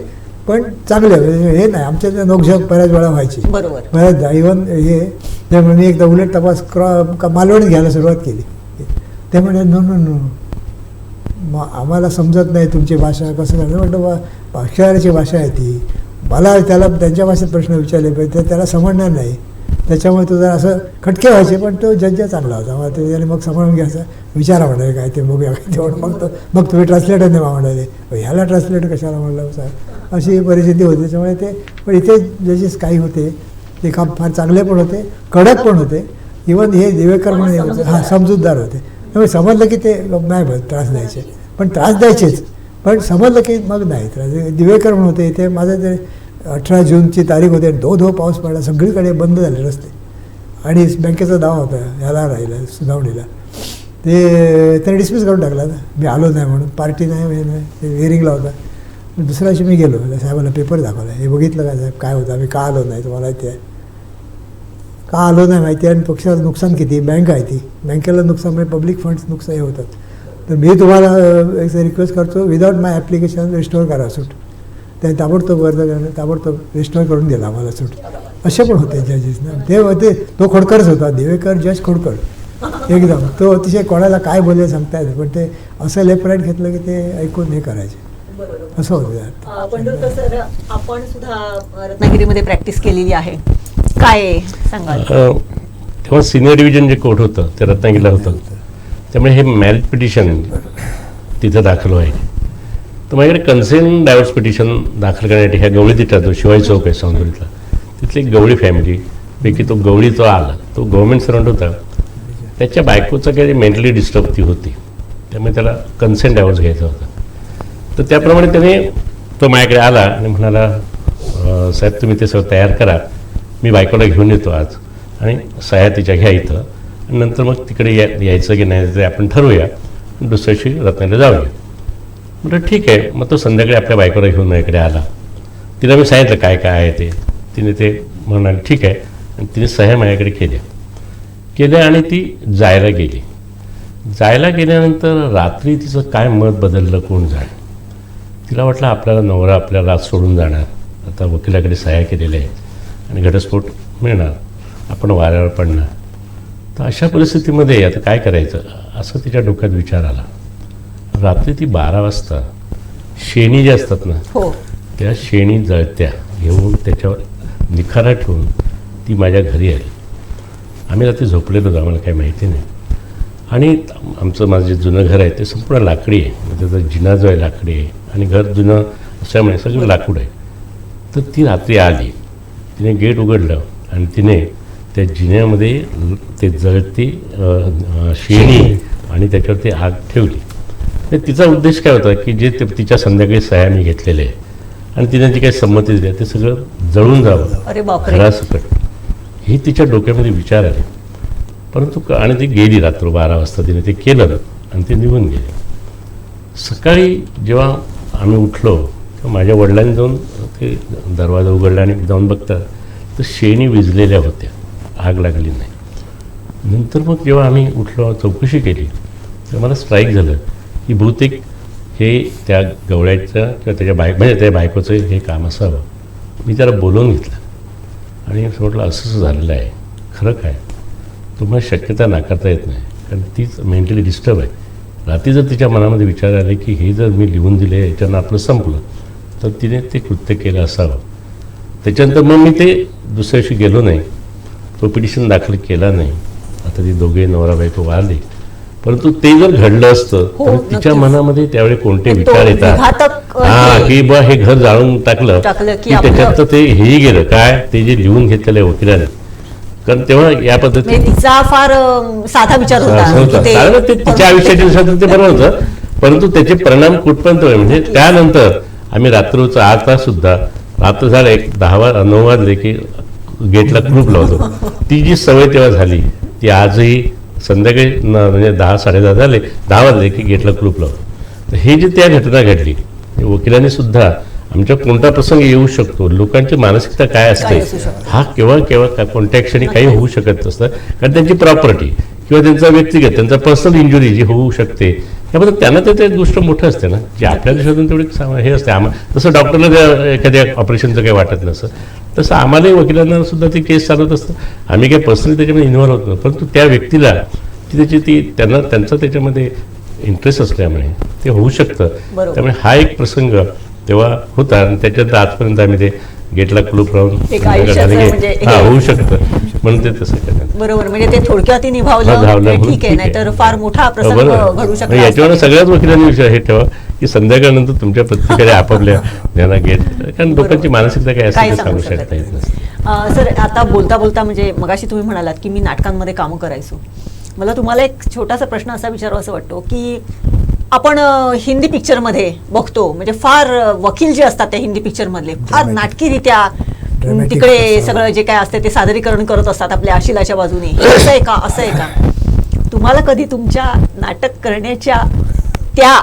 पण चांगले, हे नाही आमच्या नोकझोक बऱ्याच वेळा व्हायची, बऱ्याचदा. इव्हन हे त्यामुळे मी एकदा उलट तपास मालवणीत घ्यायला सुरुवात केली. ते म्हणे नो नो नो मग आम्हाला समजत नाही तुमची भाषा, कसं करणार. म्हटलं पक्षकाराची भाषा आहे ती, मला त्याला त्यांच्या भाषेत प्रश्न विचारले पाहिजे, त्याला समजणार नाही. त्याच्यामुळे तो जरा असं खटके व्हायचे. पण तो जज चांगला होता, मग त्याने मग सांभाळून घ्यायचा, विचारा म्हणाले काय ते बघूया काय ते. मग तुम्ही ट्रान्सलेटर नाही म्हणाले, ह्याला ट्रान्सलेटर कशाला म्हणलं साहेब, अशी परिस्थिती होती. त्याच्यामुळे ते पण इथे जजेस काही होते ते काम फार चांगले पण होते, कडक पण होते. इव्हन हे दिवेकर म्हणून होते, हां समजूतदार होते. त्यामुळे समजलं की ते नाही त्रास द्यायचे, पण त्रास द्यायचेच, पण समजलं की मग नाही त्रास. दिवेकर म्हणून होते इथे. माझं ते 18 जूनची तारीख होती, धो पाऊस पडला, सगळीकडे बंद झाले रस्ते आणि बँकेचा दावा होता ह्याला राहिला सुनावणीला, ते त्याने डिस्मिस करून टाकला ना, मी आलो नाही म्हणून, पार्टी नाही हे नाही, ते हिअरिंगला होता. दुसऱ्या दिवशी मी गेलो, साहेबांना पेपर दाखवला, हे बघितलं काय साहेब काय होतं, आम्ही का आलो नाही तुम्हाला माहिती आहे, का आलो नाही माहिती आहे, आणि पक्षाचं नुकसान किती, बँक आहे ती, बँकेला नुकसान म्हणजे पब्लिक फंड्स नुकसान हे होतात. तर मी तुम्हाला एक रिक्वेस्ट करतो, विदाउट माय ॲप्लिकेशन रिस्टोर करा सूट. त्याने ताबडतोब वर्ग ताबडतोब रेस्टॉर करून दिला आम्हाला सूट. असे पण होते जजेस ना. ते होते, तो खोडकरच होता, देवेकर जज खोडकर एकदम. तो अतिशय कोणाला काय बोलले सांगता येतं, पण ते असं लेफ्ट राईट घेतलं की ते ऐकून हे करायचे, असं होतं. पंढरकर सर, आपण सुद्धा रत्नागिरीमध्ये प्रॅक्टिस केलेली आहे, काय सांगाल? तेव्हा सिनियर डिव्हिजन जे कोर्ट होतं ते रत्नागिरीला होतं, त्यामुळे हे मॅरिज पिटिशन तिथं दाखल व्हायचे. तर माझ्याकडे कन्सेंट डायव्हर्स पिटिशन दाखल करण्यासाठी ह्या गवळी तिथला जो शिवाजी चौक आहे सौंदर्यतला, तिथली एक गवळी फॅमिलीपैकी तो गवळी तो आला, तो गव्हर्नमेंट सर्वंट होता. त्याच्या बायकोचं काही मेंटली डिस्टर्ब ती होती, त्यामुळे त्याला कन्सेंट डायव्हर्स घ्यायचा होता. तर त्याप्रमाणे त्याने तो माझ्याकडे आला आणि म्हणाला, साहेब तुम्ही ते सगळं तयार करा, मी बायकोला घेऊन येतो आज आणि सह्या तिच्या घ्या इथं, आणि नंतर मग तिकडे यायचं की नाही ते आपण ठरवूया, दुसऱ्या दिवशी रत्नागिरीला जाऊया. म्हटलं ठीक आहे. मग तो संध्याकाळी आपल्या बायकोला घेऊन माझ्याकडे आला. तिला मी सांगितलं काय काय आहे ते. तिने ते म्हणाले ठीक आहे, आणि तिने सह्या माझ्याकडे केल्या आणि ती जायला गेल्यानंतर रात्री तिचं काय मत बदललं कोण जाणे. तिला वाटलं आपल्याला नवरा आपल्याला आज सोडून जाणार, आता वकिलाकडे सह्या केलेल्या आहेत आणि घटस्फोट मिळणार, आपण वाऱ्यावर पडणार. तर अशा परिस्थितीमध्ये आता काय करायचं असं तिच्या डोक्यात विचार आला. रात्री ती 12 वाजता शेणी ज्या असतात ना, हो, त्या शेणी जळत्या घेऊन त्याच्यावर निखारा ठेवून ती माझ्या घरी आली. आम्ही रात्री झोपलेलो होतो, आम्हाला काही माहिती नाही. आणि माझं जे जुनं घर आहे ते संपूर्ण लाकडी आहे, म्हणजे त्याचा जिना जो आहे लाकडी आहे आणि घर जुनं असल्यामुळे सगळं लाकूड आहे. तर ती रात्री आली, तिने गेट उघडलं आणि तिने त्या जिन्यामध्ये ते जळती शेणी आणि त्याच्यावर ती आग ठेवली. तर तिचा उद्देश काय होता की जे तिच्या संध्याकाळी सह्या मी घेतलेले आहे आणि तिने जी काही संमती दिली ते सगळं जळून जावं अरे बापरे, घरासकट, ही तिच्या डोक्यामध्ये विचार आले. परंतु आणि ती गेली रात्र 12 वाजता तिने ते केलं आणि ते निघून गेले. सकाळी जेव्हा आम्ही उठलो तेव्हा माझ्या वडिलांनी जाऊन ते दरवाजा उघडला आणि जाऊन बघता तर शेणी विजलेल्या होत्या, आग लागली नाही. नंतर मग जेव्हा आम्ही उठलो चौकशी केली तर मला स्ट्राईक झालं की बहुतेक हे त्या गवळ्याचं किंवा त्याच्या म्हणजे त्या बायकोचं हे काम असावं. मी त्याला बोलवून घेतलं आणि म्हटलं असं झालेलं आहे, खरं काय? तुम्हाला शक्यता नाकारता येत नाही, कारण तीच मेंटली डिस्टर्ब आहे. रात्री जर तिच्या मनामध्ये विचार आले की हे जर मी लिहून दिले याच्यानं आपलं संपलं, तर तिने ते कृत्य केलं असावं. त्याच्यानंतर मग मी ते दुसऱ्या दिवशी गेलो नाही, तो पिटिशन दाखल केला नाही. आता ती दोघे नवरा बायको वारले, परंतु ते जर घडलं असतं हो, तर तिच्या नक्कीच. मनामध्ये त्यावेळी कोणते तो विचार येतात, विघातक, की बा हे घर जाळून टाकलं की की त्याच्यात तर ते हेही गेलं काय, ते जे लिहून घेतलेलं आहे वकिलाने. कारण तेव्हा या पद्धतीने म्हणजे तिचा फार साधा विचार होता की कारण ते तिच्या आयुष्याच्या दिवसात ते बरं होतं, परंतु त्याचे परिणाम कुठपर्यंत होईल. म्हणजे त्यानंतर आम्ही रात्रीचं 8 तास सुद्धा रात्र झालं 9 वाजले की गेटला कुलूप लावतो. ती जी सवय तेव्हा झाली ती आजही संध्याकाळी म्हणजे 10 साडेदहा झाले 10 वाजले की गेटला कुलूप लावतो. तर हे जी त्या घटना घडली, वकिलांनी सुद्धा आमच्या कोणता प्रसंग येऊ शकतो, लोकांची मानसिकता काय असते, हा केव्हा केव्हा कोणत्या क्षणी काही होऊ शकत नसतं. कारण त्यांची प्रॉपर्टी किंवा त्यांचा व्यक्तिगत त्यांचा पर्सनल इंजुरी जी होऊ शकते त्याबद्दल त्यांना ते गोष्ट मोठं असते ना, जे आपल्या देशातून तेवढी हे असते. जसं डॉक्टरला एखाद्या ऑपरेशनचं काही वाटत नसतं, तसं आम्हालाही वकिलांना सुद्धा ती केस चालत असतं. आम्ही काही पर्सनली त्याच्यामध्ये इन्व्हॉल्व होत नाही, परंतु त्या व्यक्तीला त्यांचा त्याच्यामध्ये इंटरेस्ट असल्यामुळे ते होऊ शकतं. त्यामुळे हा एक प्रसंग तेव्हा होता आणि त्याच्यानंतर आजपर्यंत आम्ही ते गेटला कुलूप राहून होऊ शकतं म्हणून ते तसं करण्यात. बरोबर, म्हणजे ते थोडक्यात निभावलं, ठीक आहे, नाहीतर फार मोठा प्रसंग घडू शकतो. याच्यावर सगळ्याच वकिलांनी विषय हे ठेवा की संध्याकाळनंतर तुमच्या प्रत्येकाने आपापल्या ज्यांना गेट, कारण लोकांची मानसिकता काय असते ते सांगू शकता येत नसते. सर, आता बोलता बोलता म्हणजे मगाशी तुम्ही म्हणालात की मी नाटकांमध्ये कामं करायचो. मला तुम्हाला एक छोटासा प्रश्न असा विचारावा असं वाटतो की आपण हिंदी पिक्चरमध्ये बघतो, म्हणजे फार वकील जे असतात त्या हिंदी पिक्चरमधले फार नाटकीरित्या तिकडे सगळं जे काय असते ते सादरीकरण करत असतात आपल्या आशिलाच्या बाजूने. असं आहे का, असं आहे का? तुम्हाला कधी तुमच्या नाटक करण्याच्या त्या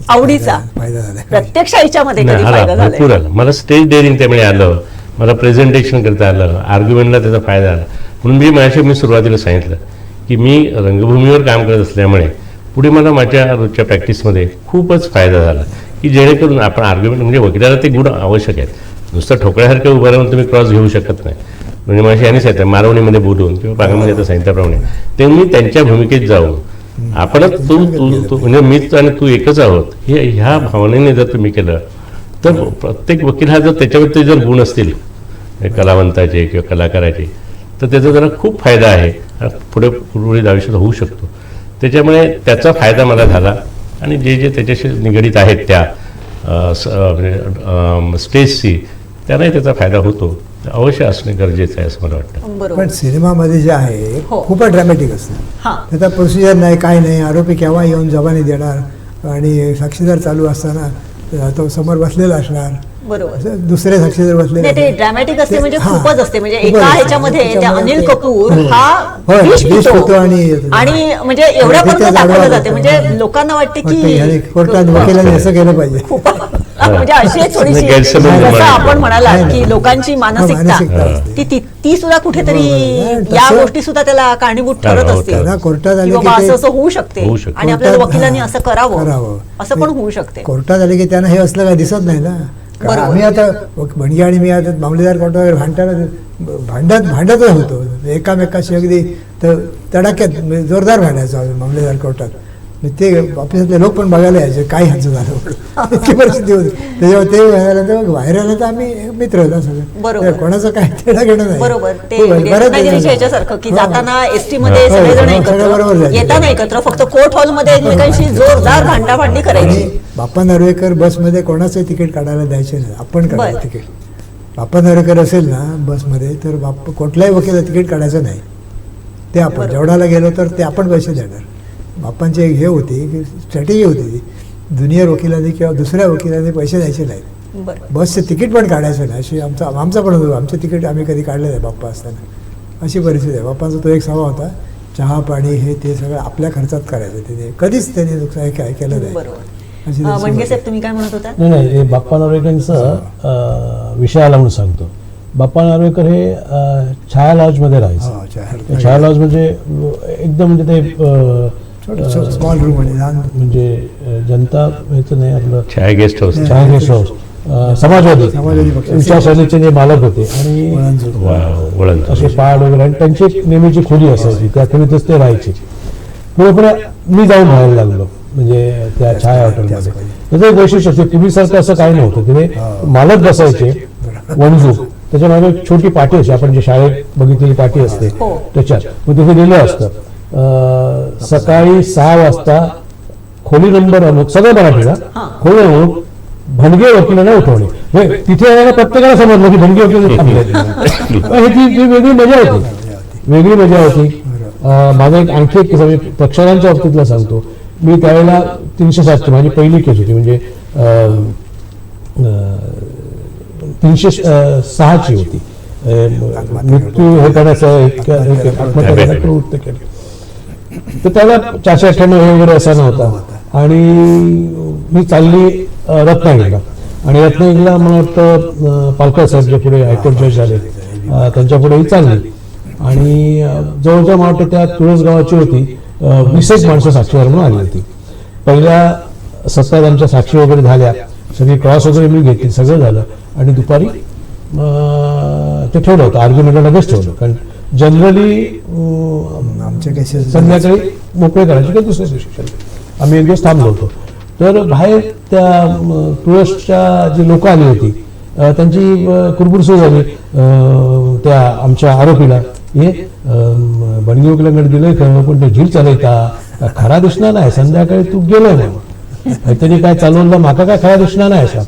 आवडीचा प्रत्यक्ष याच्यामध्ये कधी फायदा झाला? मला स्टेज डेअरिंग त्यामुळे आलं, मला प्रेझेंटेशन करता आलं, आर्ग्युमेंटला त्याचा फायदा आला. म्हणून मी सुरुवातीला सांगितलं की मी रंगभूमीवर काम करत असल्यामुळे पुढे मला माझ्या रोजच्या प्रॅक्टिसमध्ये खूपच फायदा झाला की जेणेकरून आपण आर्ग्युमेंट म्हणजे वकिलाला ते गुण आवश्यक आहेत. नुसतं ठोकळ्यासारखं उभं राहून तुम्ही क्रॉस घेऊ शकत नाही. म्हणजे माझी यांनी सांगितलं मारवणीमध्ये बोलून किंवा बागामध्ये आता सांगितल्याप्रमाणे ते मी त्यांच्या भूमिकेत जाऊन आपणच तू म्हणजे मीच आणि तू एकच आहोत ह्या भावनेने जर तुम्ही केलं तर प्रत्येक वकील हा जर त्याच्यावरती जर गुण असतील कलावंताचे किंवा कलाकाराचे तर त्याचा जरा खूप फायदा आहे, पुढे आयुष्यात होऊ शकतो. त्याच्यामुळे त्याचा फायदा मला झाला आणि जे त्याच्याशी निगडीत आहेत त्या स्टेजशी त्यांनाही त्याचा फायदा होतो. अवश्य असणे गरजेचं आहे असं मला वाटतं. बरोबर. पण सिनेमामध्ये जे आहे हो. खूपच ड्रॅमॅटिक असतं. हां. त्याचा प्रोसिजर नाही, काय नाही, आरोपी केव्हा येऊन जबानी देणार आणि साक्षीदार चालू असताना तो समोर बसलेला असणार, बरोबर. असं दुसरे साक्षीदार बसलेले नाही ते असणार. ड्रॅमॅटिक असते म्हणजे हां. खूपच असते म्हणजे खूपच एका असते. ह्याच्यामध्ये त्या त्याच्यामुळे अनिल ते- कपूर हो. हा होय, विष विष पितो पितो आणि- आणि म्हणजे एवढ्यापर्यंत तिथे दाखवलं जाडवा जाते होतो. म्हणजे लोकांना वाटते वाटतं ह्याने की कोर्टात वकिलाने असं केलं पाहिजे. म्हणजे अशी थोडीशी गैरसमज निर्माण जसं आपण होतो. म्हणाला नाही, की नाही. लोकांची मानसिकता मानसिकता असते. ती सुद्धा कुठेतरी बरोबर. या तसं- गोष्टी सुद्धा त्याला कारणीभूत ठरत ठरवतात. असते त्यांना कोर्टात आले की की बाबा ते- असं असं होऊ शकते होऊ शकते. आणि आपल्याला कोर्टात- वकिलांनी हां, असं करावं असं पण होऊ शकते. कोर्टात आले की त्यांना हे असलं काय दिसत नाही ना. बरोबर. आम्ही आता भणगी आणि मी आता मामलेदार कोर्टावर भांडतच होतो एकामेकाशी अगदी तडाक्यात म्हणजे जोरदार भांडायचो आम्ही मामलेदार कोर्टात. म्हणजे ते ऑफिसातले लोक पण बघायला यायचे काय ह्यांचं झालं इतकी परिस्थिती होती. त्याच्यावर ते व्हायला बाहेर आलं तर आम्ही मित्र होता सगळं. बरोबर. कोणाचं काय तेढा घेणं नाही. बरोबर ते हो, म्हणजे बरंच रत्नागिरीच्या झालं. ह्याच्यासारखं की हो. जाताना एसटी मध्ये हो, सगळेजण हो, सगळं बरोबर एकत्र जायचं. येताना एकत्र फक्त कोर्ट हॉलमध्ये एकमेकांशी जोरदार भांडाभांडी करायची. आणि बाप्पा नार्वेकर बसमध्ये कोणाचं तिकीट काढायला द्यायचे नाही, आपण काढायचं बरं. तिकीट. बाप्पा नार्वेकर असेल ना बसमध्ये तर कुठल्याही वकिला तिकीट काढायचं नाही. ते आपण बरोबर. जेवढाला गेलो तर ते आपण पैसे देणार. बाप्पांची एक हे होती की स्ट्रॅटेजी होती ती, ज्युनियर वकिलांनी किंवा दुसऱ्या वकिलांनी पैसे द्यायचे नाहीत. बरं बसचं तिकीट पण काढायचं नाही अशी आमचा पण होतो. आमचं तिकीट आम्ही कधी काढलं नाही बाप्पा असताना. अशी परिस्थिती आहे. बाप्पांचा तो एक स्वभाव होता, चहा पाणी हे ते सगळं आपल्या खर्चात करायचं. तिने कधीच त्यांनी नुकसान काय केलं नाही. बरोबर. अशी त्यांची म्हणजे स्वभाव. साहेब तुम्ही काय म्हणत होता? नाही हे बाप्पा नार्वेकरांचं विषय आला म्हणून सांगतो. बाप्पा नार्वेकर हे छाया लॉजमध्ये राहायचे. हो, तर छाया लॉज म्हणजे एकदम म्हणजे ते स्मॉल रूम आणि लहान म्हणजे जनता ह्याचं नाही आपलं छाया गेस्ट हाऊस छाया गेस्ट हाऊस समाजवादी पक्षाचे विचारसरणीचे जे मालक होते आणि वळण असे पहाड वगैरे आणि त्यांची एक नेहमीची खोली असायची, त्या खोलीतच ते राहायचे. पुढे मी जाऊन राहायला लागलो म्हणजे त्या छाया हॉटेलमध्ये. त्याचं एक वैशिष्ट्य असते, पूर्वीसारखं असं काही नव्हतं. तिथे मालक बसायचे वणजू, त्याच्या मागे एक छोटी पाटी असते, आपण जी शाळेत बघितलेली पाटी असते हो. त्याच्यात मग तिथे लिहिलं असतं सकाळी 6 वाजता खोली नंबर अमुक, सगळं मराठीला, खोली अमुक भणगे वकिलांना उठवणे. तिथे यायला प्रत्येकाला समजलं की भणगे वकील थांबले. ती वेगळी मजा होती, वेगळी मजा होती. माझा एक आणखी एक किस्सा मी प्रक्षारांच्या बाबतीतला सांगतो. मी त्यावेळेला 307 माझी पहिली केस होती म्हणजे 306ची होती. मृत्यू हे करण्याचं आत्महत्या करण्याचं प्रवृत्त केलं. तर त्याला 498 वगैरे असा नव्हता आणि मी चालली रत्नागिरीला आणि रत्नागिरीला मला वाटतं पालकर साहेब जे पुढे हायकोर्ट जज झाले त्यांच्या पुढे ही चालली आणि जवळजवळ मला वाटतं त्या तुळस गावाची होती 20 माणसं साक्षीदार म्हणून आली होती. पहिल्या सत्तार आमच्या साक्षी वगैरे झाल्या, सगळी क्रॉस वगैरे मी घेतली, सगळं झालं आणि दुपारी ते ठेवलं होतं आर्ग्युमेंटला लगेच ठेवलं. कारण जनरली आमच्या केसेस संध्याकाळी मोकळे करायचे किंवा दुसऱ्या दिवशी आम्ही एक दिवस थांबलो होतो. तर बाहेर त्या तुळसच्या जी लोक आली होती त्यांची कुरबुर सुरू झाली त्या आमच्या आरोपीला, हे बणगी वकिलांकडे दिलंय का पण ते झील चालयता खरा दिसणार नाही, संध्याकाळी तू गेलोय म्हणून त्यांनी काय चालवलं माका काय खरा दिसणार नाही असा.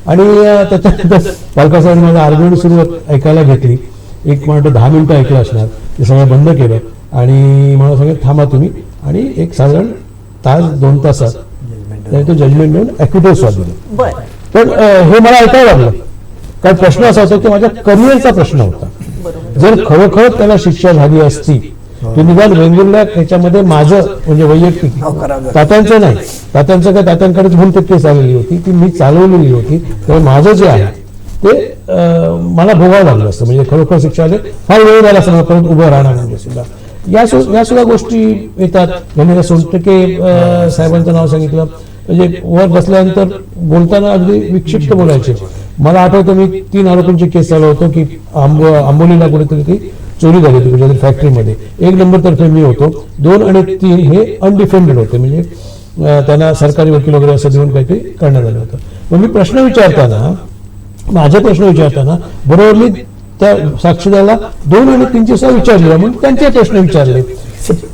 आणि त्याच्यानंतर पालका साहेब माझं आर्ग्युमेंट सुरू ऐकायला घेतली. एक म्हणतो 10 मिनिटं ऐकलं असणार, ते सगळं बंद केलं आणि मला सांगितलं थांबा तुम्ही, आणि एक साधारण 1-2 तासात त्यांनी तो जजमेंट देऊन ॲक्विटेड स्वाधीन. बर पण हे मला ऐकायला लागलं कारण प्रश्न असा होता की माझ्या करिअरचा प्रश्न होता. जर खरोखर त्याला शिक्षा झाली असती तर निदान वेंगुर्ला ह्याच्यामध्ये माझं म्हणजे वैयक्तिक तात्यांचं नाही, तात्यांचं काय तात्यांकडेच भूल केस आलेली होती ती मी चालवलेली होती, तर माझं जे आहे ते मला भोगावं लागलं असतं. म्हणजे खरोखर शिक्षा आले फार वेळ झाला असं परत उभं राहणार म्हणजे सुद्धा या सुद्धा गोष्टी येतात. म्हणजे सोनटके साहेबांचं नाव सांगितलं, म्हणजे वर बसल्यानंतर बोलताना अगदी विक्षिप्त बोलायचे. मला आठवतं मी 3 आरोपींची केस चालू होतो की आंबोलीला कुठेतरी ती चोरी झाली होती कुठेतरी फॅक्टरीमध्ये. 1 नंबर तर्फे मी होतो, 2 आणि 3 हे अनडिफेंडेड होते, म्हणजे त्यांना सरकारी वकील वगैरे असं देऊन काहीतरी करण्यात आलं होतं. मग मी माझे प्रश्न विचारताना बरोबर मी त्या साक्षीदाराला 2 आणि 3ची सुद्धा विचारले, मग त्यांचे प्रश्न विचारले.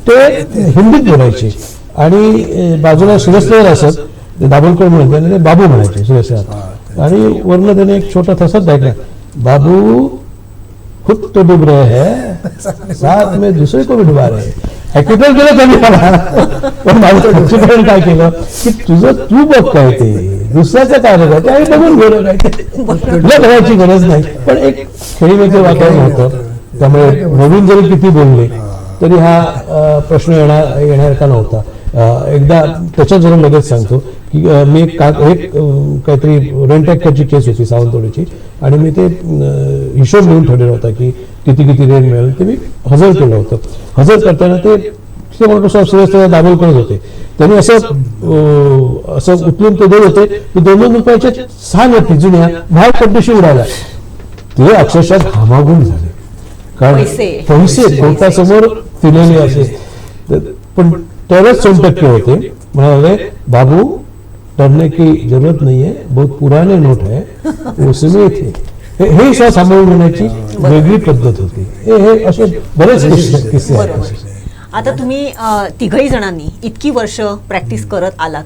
ते हिंदीत बोलायचे आणि बाजूला सुरेश असत दाभोलकर म्हणून त्याने ते बाबू म्हणायचे सुरेश, आणि वरनं त्याने एक छोटा थसत ऐकला, बाबू खुद तो डूब रहे हैं साथ में दुसरे को भी डुबा रहे हैं. ऍक्टिव्ह केलं त्यांनी मला, पण माझं दुसरीकडे काय केलं की तू बघ काय ते दुसऱ्याचं काय बघा ते आणि बघून गेलं काय ते तुला बघायची गरज नाही. पण एक खेळीमेचं वातावरण होतं, त्यामुळे नवीन जरी किती बोलले तरी हा प्रश्न येण्यासारखा नव्हता. एकदा त्याच्यात जरूर लगेच सांगतो की मी एक काहीतरी रेंट ॲक्टची केस होती सावंतवाडीची, आणि मी ते हिशोब लिहून ठेवलेला होता की किती रेंट मिळेल, ते मी हजर केलं होतं. हजर करताना ते मोठं सुरेश दाभोलकर होते, त्यांनी असं उचलून ते देत होते की 2 रुपयाच्या 6 नोटी जुन्या बाहेर पड्डीशी उडाल्या. ते अक्षरशः घामाघूम झाले, कारण पैसे कोर्टासमोर दिलेले असे. पण तरच 100% होते. म्हणाले, बाबू डरने की जरूरत नहीं है, बहुत पुराने नोट है उसमें थे. हे सुद्धा सांभाळून घेण्याची वेगळी पद्धत होती. हे असे बरेच किस्से आहेत. आता तुम्ही तिघही जणांनी इतकी वर्ष प्रॅक्टिस करत आलात.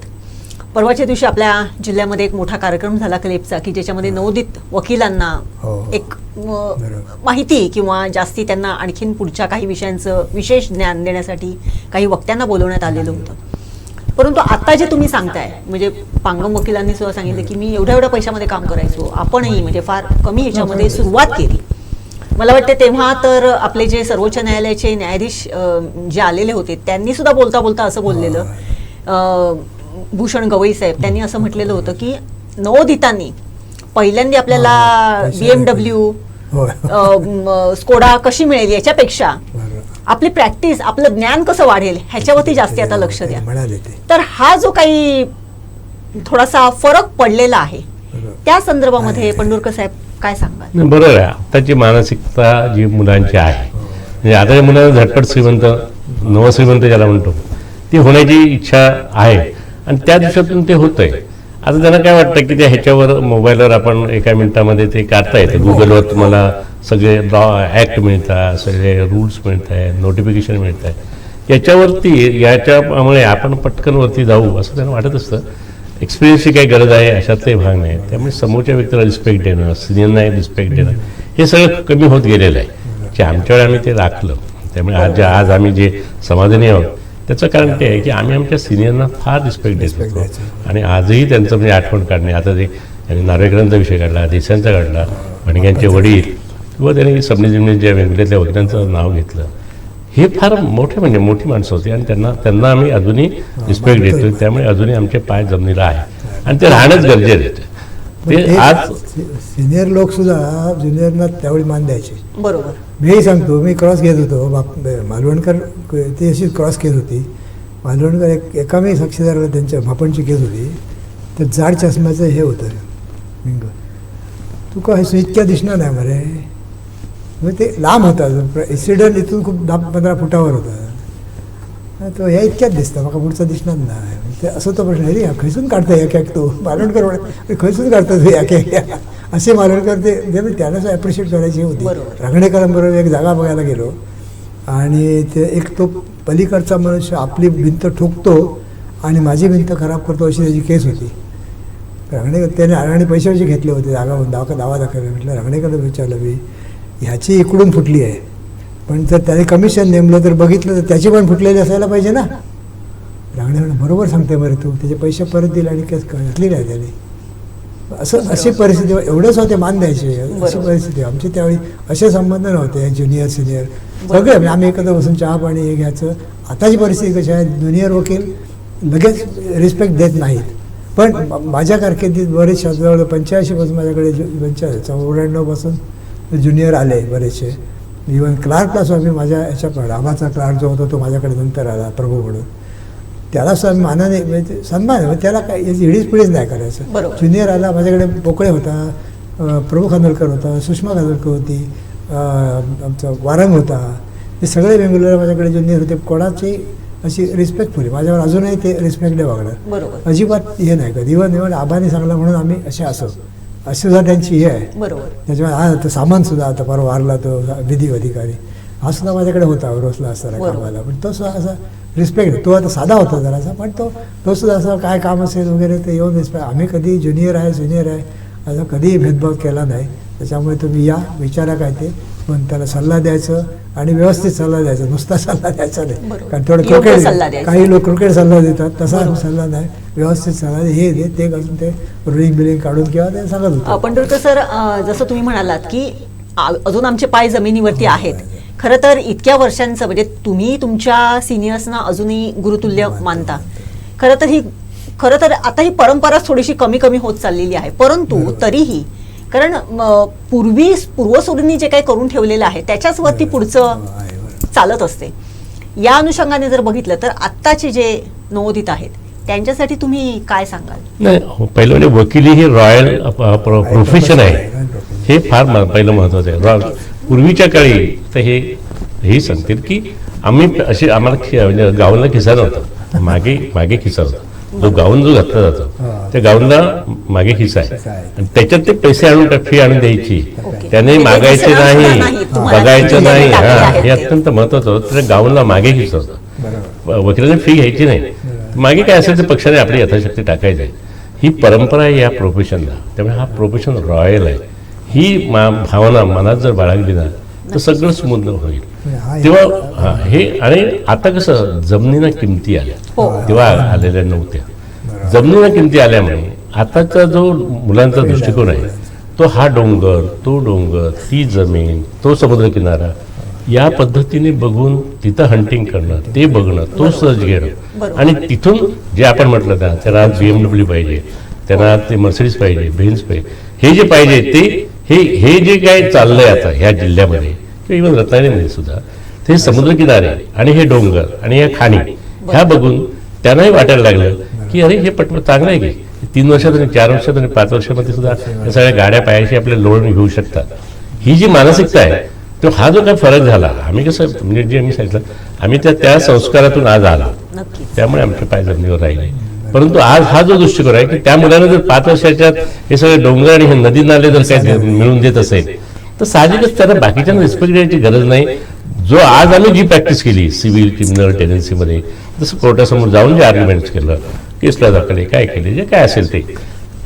परवाच्या दिवशी आपल्या जिल्ह्यामध्ये एक मोठा कार्यक्रम झाला क्लेपचा, की ज्याच्यामध्ये नवोदित वकिलांना एक माहिती किंवा जास्ती त्यांना आणखीन पुढच्या काही विषयांचं विशेष ज्ञान देण्यासाठी काही वक्त्यांना बोलवण्यात आलेलं होतं. परंतु आता जे तुम्ही सांगताय, म्हणजे पांगम वकिलांनी सुद्धा सांगितलं की मी एवढ्या पैशामध्ये काम करायचो, आपणही म्हणजे फार कमी ह्याच्यामध्ये सुरुवात केली. मला वाटते तेव्हा तर आपले जे सर्वोच्च न्यायालयाचे न्यायाधीश जे आलेले होते त्यांनी सुद्धा बोलता असं बोललेलं, भूषण गवई साहेब त्यांनी असं म्हटलेलं होतं की नवोदितांनी पहिल्यांदा आपल्याला BMW स्कोडा कशी मिळेल याच्यापेक्षा आपली प्रॅक्टिस, आपलं ज्ञान कसं वाढेल ह्याच्यावरती जास्ती आता लक्ष द्या. तर हा जो काही थोडासा फरक पडलेला आहे त्या संदर्भामध्ये पंढुरकर साहेब काय सांगाल? बरोबर आहे. आताची मानसिकता जी मुलांची आहे, म्हणजे आता मुलांना झटपट श्रीमंत, नवश्रीमंत ज्याला म्हणतो, ती होण्याची इच्छा आहे आणि त्या दिवसातून ते होतंय. आता त्यांना काय वाटतं की त्या ह्याच्यावर मोबाईलवर आपण एका मिनिटामध्ये ते काढता येतं. गुगलवर तुम्हाला सगळे ॲक्ट मिळतात, सगळे रूल्स मिळत आहे, नोटिफिकेशन मिळत आहे. याच्यामुळे आपण पटकन वरती जाऊ असं त्यांना वाटत असतं. एक्सपिरियन्सची काही गरज आहे अशातले भाग नाही. त्यामुळे समोरच्या व्यक्तीला रिस्पेक्ट देणं, सिनियरना रिस्पेक्ट देणं, हे सगळं कमी होत गेलेलं आहे. जे आमच्यावेळी आम्ही ते राखलं, त्यामुळे आज आम्ही जे समाधानी आहोत त्याचं कारण ते आहे की आम्ही आमच्या सिनियरना फार रिस्पेक्ट देत होतो. आणि आजही त्यांचं म्हणजे आठवण काढणे, आता ते त्यांनी नार्वेकरांचा विषय काढला, देसांचा काढला, भणग्यांचे वडील किंवा त्यांनी सबनीजिमने ज्या वेगवेगळ्या वकिलांचं नाव घेतलं, हे फार मोठी माणसं होती आणि त्यांना आम्ही अजूनही रिस्पेक्ट देतो. त्यामुळे अजूनही आमचे पाय जमिनीला आहे आणि ते राहणंच गरजेचं आहे. ते आज सिनियर लोक सुद्धा ज्युनियरना त्यावेळी मान द्यायचे. बरोबर. मीही सांगतो, मी क्रॉस घेत होतो, मालवणकर ती अशी क्रॉस केस होती. मालवणकर एका मी साक्षीदाराला त्यांच्या भापणची केस होती, तर जाड चष्म्याचं हे होतं मिंग, तुका हे इतक्या दिसणार नाही मरे. मग ते लांब होता, ॲक्सिडंट इथून खूप 10-15 फुटावर होता. तो ह्या इतक्यात दिसता, मला पुढचा दिसणार नाही. ते असं तो प्रश्न, अरे खैसून काढता एक तो मालवणकर म्हणा, खैसून काढतो तो एक असे मालवणकर ते त्यालाच ॲप्रिशिएट करायची होती. रांगणेकरांबरोबर एक जागा बघायला गेलो आणि ते एक तो पलीकडचा मनुष्य आपली भिंत ठोकतो आणि माझी भिंत खराब करतो अशी त्याची केस होती. त्याने आणि पैसे घेतले होते दावा दाखल. म्हटलं रांगणेकरला विचारलं मी, ह्याची इकडून फुटली आहे, पण जर त्याने कमिशन नेमलं तर बघितलं तर त्याची पण फुटलेली असायला पाहिजे ना. रांगणे बरोबर सांगते बरं तू, त्याचे पैसे परत दिले आणि केस घातली नाही त्याने. अशी परिस्थिती, एवढंच होते मान द्यायचे, अशी परिस्थिती आमची त्यावेळी. असे संबंध नव्हते ज्युनियर सिनियर सगळे, आम्ही एकत्र बसून चहा पाणी हे घ्यायचं. आताची परिस्थिती कशी आहे, ज्युनियर वकील लगेच रिस्पेक्ट देत नाहीत. पण माझ्या कारकिर्दीत बरेच जवळ 85 पासून माझ्याकडे 94 पासून ज्युनियर आले बरेचसे. इवन क्लार्कला सुद्धा मी माझ्या ह्याच्या आबाचा क्लार्क जो होता तो माझ्याकडे नंतर आला प्रभू म्हणून. त्याला सन्मानाने म्हणजे सन्मान आहे, त्याला काय इडीच पिढीच नाही करायचं. बरोबर. ज्युनियर आला, माझ्याकडे पोकळे होता, प्रभू खानोलकर होता, सुषमा खानोलकर होती, आमचा वारंग होता, हे सगळे बेंगलोरला माझ्याकडे ज्युनियर होते. कोणाची अशी रिस्पेक्टफुली माझ्यावर अजूनही ते रिस्पेक्टने वागणार, बरोबर अजिबात हे नाही कधी. इव्हन आबाने सांगला म्हणून आम्ही असे असो, अशी सुद्धा त्यांची हे आहे. बरोबर. त्याच्यामुळे हा तो सामान सुद्धा आता परवा वारला तो विधी अधिकारी, हा सुद्धा माझ्याकडे होता रोसला असताना बरोबर. कामाला, पण तो सुद्धा असा रिस्पेक्ट, तो आता साधा होता जरासा, पण तो सुद्धा असं काय काम असेल वगैरे ते येऊन रिस्पेक्ट. आम्ही कधी ज्युनियर आहे असं कधीही भेदभाव केला नाही. त्याच्यामुळे तुम्ही या, विचारा काय ते, पण त्याला सल्ला द्यायचं आणि व्यवस्थित सल्ला द्यायचा, नुसता सल्ला द्यायचा नाही. बरोबर. कारण थोडं योग्य क्रिकेट, सल्ला द्यायचा. काही लोक क्रिकेट सल्ला देतात, तसा बरोबर. सल्ला नाही, व्यवस्थित सल्ला हे दे ते करून ते रुलिंग बिलिंग काढून किंवा ते सांगत होतं. पंढरकर सर, जसं तुम्ही म्हणालात की अजून आमचे पाय जमिनीवरती आहेत. खरं तर इतक्या वर्षांचं म्हणजे तुम्ही तुमच्या सिनियर्सना अजूनही गुरुतुल्य मानता. खरं तर आता ही परंपरा थोडीशी कमी कमी होत चाललेली आहे, परंतु तरीही कारण पूर्वसुरींनी जे काही करून ठेवलेलं आहे त्याच्याच वरती पुढचं चालत असते. या अनुषंगाने जर बघितलं तर आत्ताचे जे नवोदित आहेत त्यांच्यासाठी तुम्ही काय सांगाल? नाही, पहिलं म्हणजे वकिली हे रॉयल प्रोफेशन आहे, हे फार पहिलं महत्त्वाचं आहे. पूर्वीच्या काळी तर हे सांगतील की आम्ही असे आम्हाला म्हणजे गाऊनला खिसा नव्हता, मागे खिसा होता. जो गाऊन जो घातला जातो त्या गाऊनला मागे खिसा आहे आणि त्याच्यात ते पैसे आणून फी आणून द्यायची, त्याने मागायचे नाही, बघायचं नाही. हे अत्यंत महत्वाचं होतं. त्या गाऊनला मागे खिसा होता, वकिलाने फी घ्यायची नाही, मागे काय असेल ते पक्षाने आपली यथाशक्ती टाकायची. ही परंपरा आहे या प्रोफेशनला, त्यामुळे हा प्रोफेशन रॉयल आहे. ही भावना मनात जर बाळगली ना तर सगळं स्मूथ होईल. तेव्हा हे आणि आता कसं जमिनीना किमती आल्या, तेव्हा आलेल्या नव्हत्या. जमिनीना किमती आल्यामुळे आताचा जो मुलांचा दृष्टिकोन आहे तो हा डोंगर, तो डोंगर, ती जमीन, तो समुद्रकिनारा या पद्धतीने बघून तिथं हंटिंग करणं, ते बघणं, तो सर्च घेणं आणि तिथून जे आपण म्हटलं ना, त्यांना BMW पाहिजे, त्यांना ते मर्सिडीज पाहिजे, बेन्झ पाहिजे, हे जे पाहिजे ते हे जे काय चाललंय आता ह्या जिल्ह्यामध्ये किंवा इव्हन रत्नागिरीमध्ये सुद्धा, ते समुद्रकिनारे आणि हे डोंगर आणि या खाणी ह्या बघून त्यांनाही वाटायला लागलं की अरे हे चांगलं आहे की 3 वर्षात आणि 4 वर्षात आणि 5 वर्षामध्ये सुद्धा या सगळ्या गाड्या पायाशी आपल्या लोन घेऊ शकतात. ही जी मानसिकता आहे तो हा जो काय फरक झाला, आम्ही कसं म्हणजे जे मी सांगितलं, आम्ही त्या संस्कारातून आज आलो, त्यामुळे आमचे पाय जमिनीवर राहिले. परंतु आज हा जो दृष्टिकोन आहे की त्या मुलांना जर 5 वर्षाच्यात हे सगळे डोंगर आणि हे नदी नाले जर काय मिळून देत असेल तर साहजिकच त्यांना बाकीच्यांना रिस्पेक्ट द्यायची गरज नाही. जो आज आम्ही जी प्रॅक्टिस केली सिव्हिल क्रिमिनल टेनन्सीमध्ये, जसं कोर्टासमोर जाऊन जे आर्ग्युमेंट्स केलं, केसला दाखले, काय केले, जे काय असेल ते,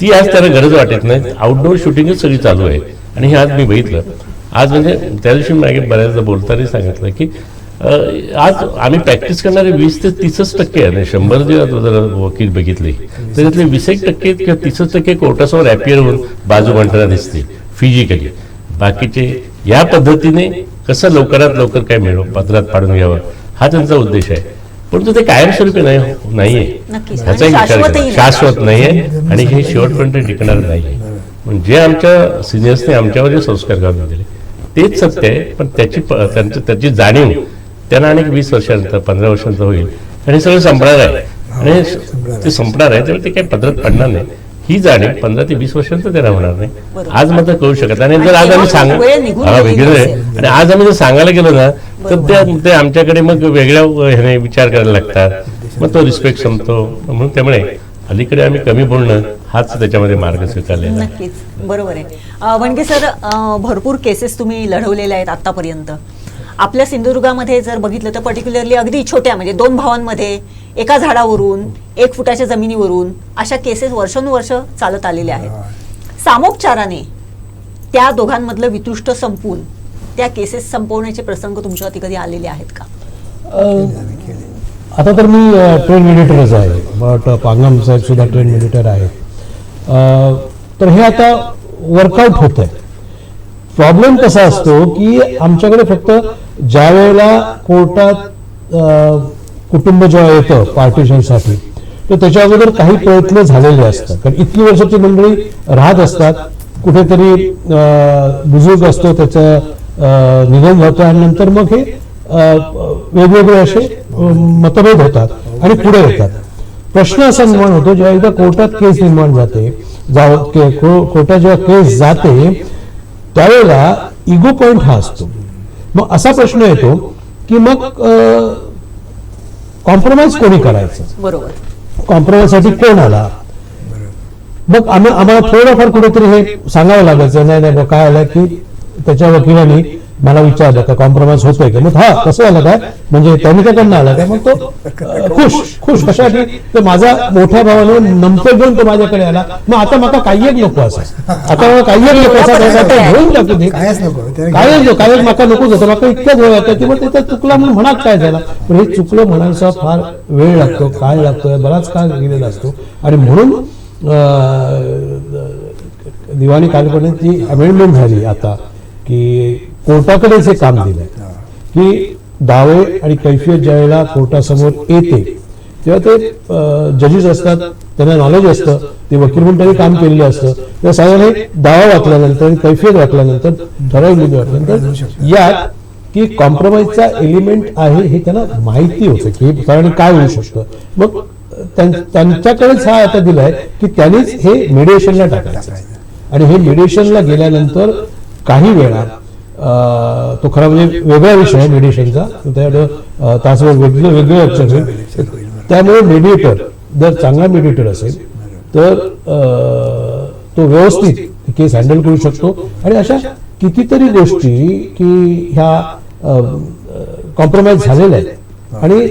ती आज त्यांना गरज वाटत नाही. आउटडोर शूटिंगच सगळी चालू आहे. आणि हे आज मी बघितलं, आज म्हणजे त्या दिवशी मागे बऱ्याचदा बोलताना सांगितलं की आज आम्ही प्रॅक्टिस करणारे 20 ते 30% आहे. 100 जर वकील बघितले तर त्यातले 20% किंवा 30% कोर्टासमोर ॲपियर होऊन बाजू मांडताना दिसतील फिजिकली. बाकीचे या पद्धतीने कसं लवकरात लवकर काय पत्रात पाडून घ्यावं हा त्यांचा उद्देश आहे. परंतु ते कायमस्वरूपी नाहीये, ह्याचा एक विचार करा, शाश्वत नाहीये आणि हे शेवटपर्यंत टिकणार नाही. म्हणजे आमच्या सिनियर्सने आमच्यावर जे संस्कार घालून दिले तेच सत्य आहे, पण त्याची जाणीव त्यांना अनेक 20 वर्षानंतर 15 वर्षांचं होईल आणि हे सगळं संपणार आहे आणि ते संपणार आहे, त्यामुळे ते काही पदरात पडणार नाही. ही जाणीव 15 ते 20 वर्षांचं त्याला होणार नाही. आज मात्र कळू शकत आणि जर आज आम्ही वेगळे आणि आज आम्ही जर सांगायला गेलो ना तर ते आमच्याकडे मग वेगळ्या ह्याने विचार करायला लागतात, मग तो रिस्पेक्ट संपतो. म्हणून त्यामुळे अलीकडे आम्ही कमी बोलणं हाच त्याच्यामध्ये मार्ग स्वीकारलेला. नक्कीच बरोबर आहे. वणगे सर, भरपूर केसेस तुम्ही लढवलेल्या आहेत आतापर्यंत. आपल्या सिंधुदुर्गामध्ये जर बघितलं तर पर्टिक्युलरली अगदी छोट्या म्हणजे 2 भावांमध्ये एका झाडावरून 1 फुटाच्या जमिनीवरून अशा केसेस वर्षानुवर्ष चालत आलेल्या आहेत. सामोपचाराने त्या दोघांमधलं वितुष्ट संपून त्या केसेस संपवण्याचे प्रसंग तुमच्यावरती कधी आलेले आहेत का? आता तर मी ट्रेन मिलिटरच आहे, बट पांगम साहेब सुद्धा ट्रेन मिलिटर आहे. तर हे आता वर्कआउट होत आहे. प्रॉब्लेम कसा असतो की आमच्याकडे फक्त ज्या वेळेला कोर्टात कुटुंब जेव्हा येतं पार्टिशनसाठी तर त्याच्या अगोदर काही प्रयत्न झालेले असतात. कारण इतकी वर्षाची मंडळी राहत असतात, कुठेतरी बुजुर्ग असतो त्याचं निधन होतं आणि नंतर मग हे वेगवेगळे असे मतभेद होतात आणि पुढे येतात. प्रश्न असा निर्माण होतो, जेव्हा एकदा कोर्टात केस निर्माण जाते, कोर्टात जेव्हा केस जाते त्यावेळेला इगो पॉइंट हा असतो. मग असा प्रश्न येतो की मग कॉम्प्रोमाइज कोणी करायचं, बरोबर. कॉम्प्रोमाइज साठी कोण आला. मग आम्हाला थोडंफार कुठेतरी हे सांगावं लागायचं, नाही नाही काय आलं की त्याच्या वकिलांनी मला विचारलं का कॉम्प्रोमाइज होतोय का. मग हा कसं आलं काय, म्हणजे त्यांनी त्याकडनं आला काय. मग तो खुश कशासाठी, तर माझा मोठ्या भावाने नंतर घेऊन तो माझ्याकडे आला. मग आता मला काही एक नको असा, आता मला काही एक नको असा घेऊन टाकू दे, कायच नको काय माका नकोच होतं. माका इतकंच वेळ लागतं की मग त्याचा चुकला म्हणून म्हणत काय झाला. पण हे चुकलं म्हणायचा फार वेळ लागतो, काय लागतो, बराच काळ गेलेला असतो. आणि म्हणून दिवाणी कायद्याची अमेंडमेंट झाली आता की कोर्टाकडेच हे काम दिलंय की दावे आणि कैफियत ज्यावेळेला कोर्टासमोर येते तेव्हा ते जजेस असतात, त्यांना नॉलेज असतं, ते वकील म्हणून त्यांनी काम केलेलं असतं. तेव्हा साधारण दावा वाचल्यानंतर आणि कैफियत वाचल्यानंतर ठराविक मुद्दे वाचल्यानंतर यात की कॉम्प्रोमाइजचा एलिमेंट आहे हे त्यांना माहिती होतं की साधारण काय होऊ शकतं. मग त्यांच्याकडेच हा आता दिलाय की त्यांनीच हे मिडिएशनला टाकायचं. आणि हे मिडिएशनला गेल्यानंतर काही वेळा तो खरा म्हणजे वेगळा विषय आहे मिडिएशनचा, त्याच्याकडं तासभर वेगळे लक्षात होईल. त्यामुळे मेडिएटर जर चांगला मेडिएटर असेल तर तो व्यवस्थित केस हँडल करू शकतो. आणि अशा कितीतरी गोष्टी की ह्या कॉम्प्रोमाइज झालेल्या आहेत आणि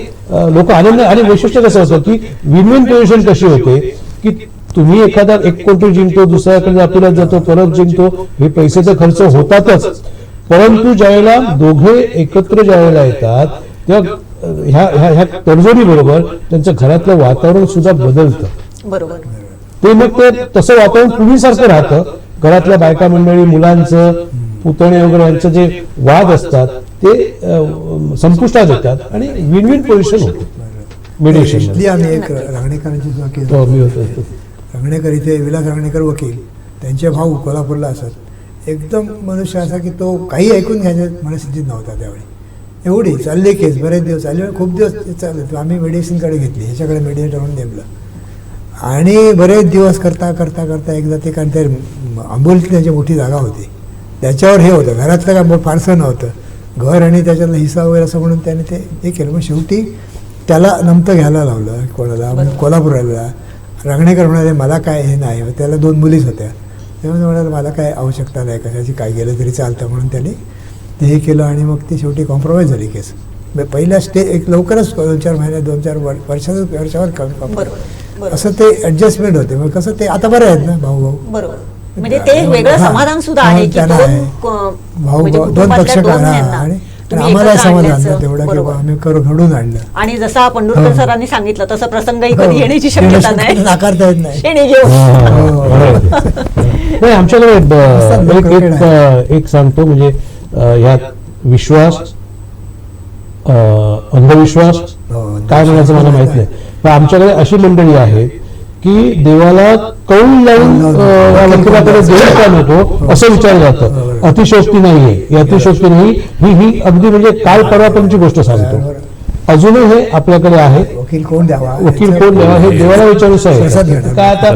लोक आनंद. आणि वैशिष्ट्य कसं होतं की विन विन पोझिशन कशी होते की तुम्ही एखादा 1 कोटी जिंकतो, दुसऱ्याकडे अपीलात जातो, परत जिंकतो, हे पैसे तर खर्च होतातच. परंतु ज्यावेळेला दोघे एकत्र ज्यावेळेला येतात तेव्हा ह्या तडजोडी बरोबर त्यांच्या घरातलं वातावरण सुद्धा बदलतं. बरोबर. ते मग ते तसं वातावरण पूर्वीसारखं राहतं. घरातल्या बायका मंडळी, मुलांचं, पुतणे वगैरे यांचे जे वाद असतात ते संपुष्टात येतात आणि विन विन पोझिशन होते मिडिएशन. इथली आम्ही एक रांगणेकरांची सुद्धा केस रांगणेकर इथे विलास रांगणेकर वकील, त्यांचे भाऊ कोल्हापूरला असत. एकदम मनुष्य असा की तो काही ऐकून घ्यायच्या मनस्थितीत नव्हता त्यावेळी. एवढी चालली केस, बरेच दिवस चालले, खूप दिवस चालले. आम्ही मेडिएशनकडे घेतली, ह्याच्याकडे मेडिएटर म्हणून नेमलं आणि बरेच दिवस करता करता करता एकदा ते कारण ते आंबोलीची त्यांची मोठी जागा होती, त्याच्यावर हे होतं, घरातलं काय फारसं नव्हतं, घर आणि त्याच्यातला हिस्सा वगैरे असं म्हणून त्याने ते हे केलं. मग शेवटी त्याला नमतं घ्यायला लावलं कोणाला, कोल्हापूरला. रांगणेकर म्हणाले मला काय हे नाही, त्याला 2 मुलीच होत्या, तेव्हा म्हणाले मला काय आवश्यकता नाही कशाची, काय गेलं तरी चालतं म्हणून त्याने ते हे केलं. आणि मग ती शेवटी कॉम्प्रोमाइज झाली केस. पहिल्या एक लवकरच 2-4 महिन्यात 2-4 वर्षावर असं ते ॲडजस्टमेंट होते. मग कसं ते आता बरं आहेत ना भाऊ. बरोबर. म्हणजे ते एक वेगळं समाधान सुद्धा आहे की भाऊ 2 पक्षकार आणि आम्हाला समाधान तेवढं की आम्ही घडून आणलं. आणि जसा पंढुरकर सरांनी सांगितलं तसं प्रसंगही कधी येण्याची शक्यता नाही, नाकारता येत नाही. आमच्याकडे एक सांगतो म्हणजे यात विश्वास, अंधविश्वास काय म्हणायचं मला माहित नाही, पण आमच्याकडे अशी मंडळी आहेत की देवाला कौल लावून वकिलाकडे देऊ का नको असं विचारलं जातं. अतिशोक्ती नाहीये, ही अतिशोक्ती नाही, ही अगदी म्हणजे काल परवापर्यंतची गोष्ट सांगतो. अजूनही हे आपल्याकडे आहे. वकील कोण द्यावा हे देवाला विचारू आहे. काय आता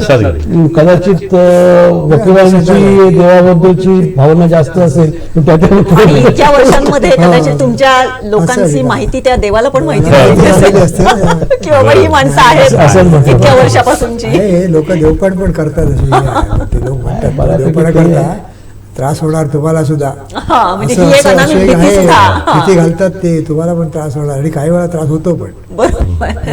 कदाचित वकिलांची देवाबद्दलची भावना जास्त असेल आणि इतक्या वर्षांमध्ये कदाचित तुमच्या लोकांची माहिती त्या देवाला पण माहिती असेल की बाबा ही माणसं आहेत इतक्या वर्षापासूनची. लोक देवपण पण करतात, लोक म्हणतात देवपण करतात, त्रास होणार तुम्हाला सुद्धा, किती घालतात ते तुम्हाला पण त्रास होणार आणि काही वेळा त्रास होतो पण.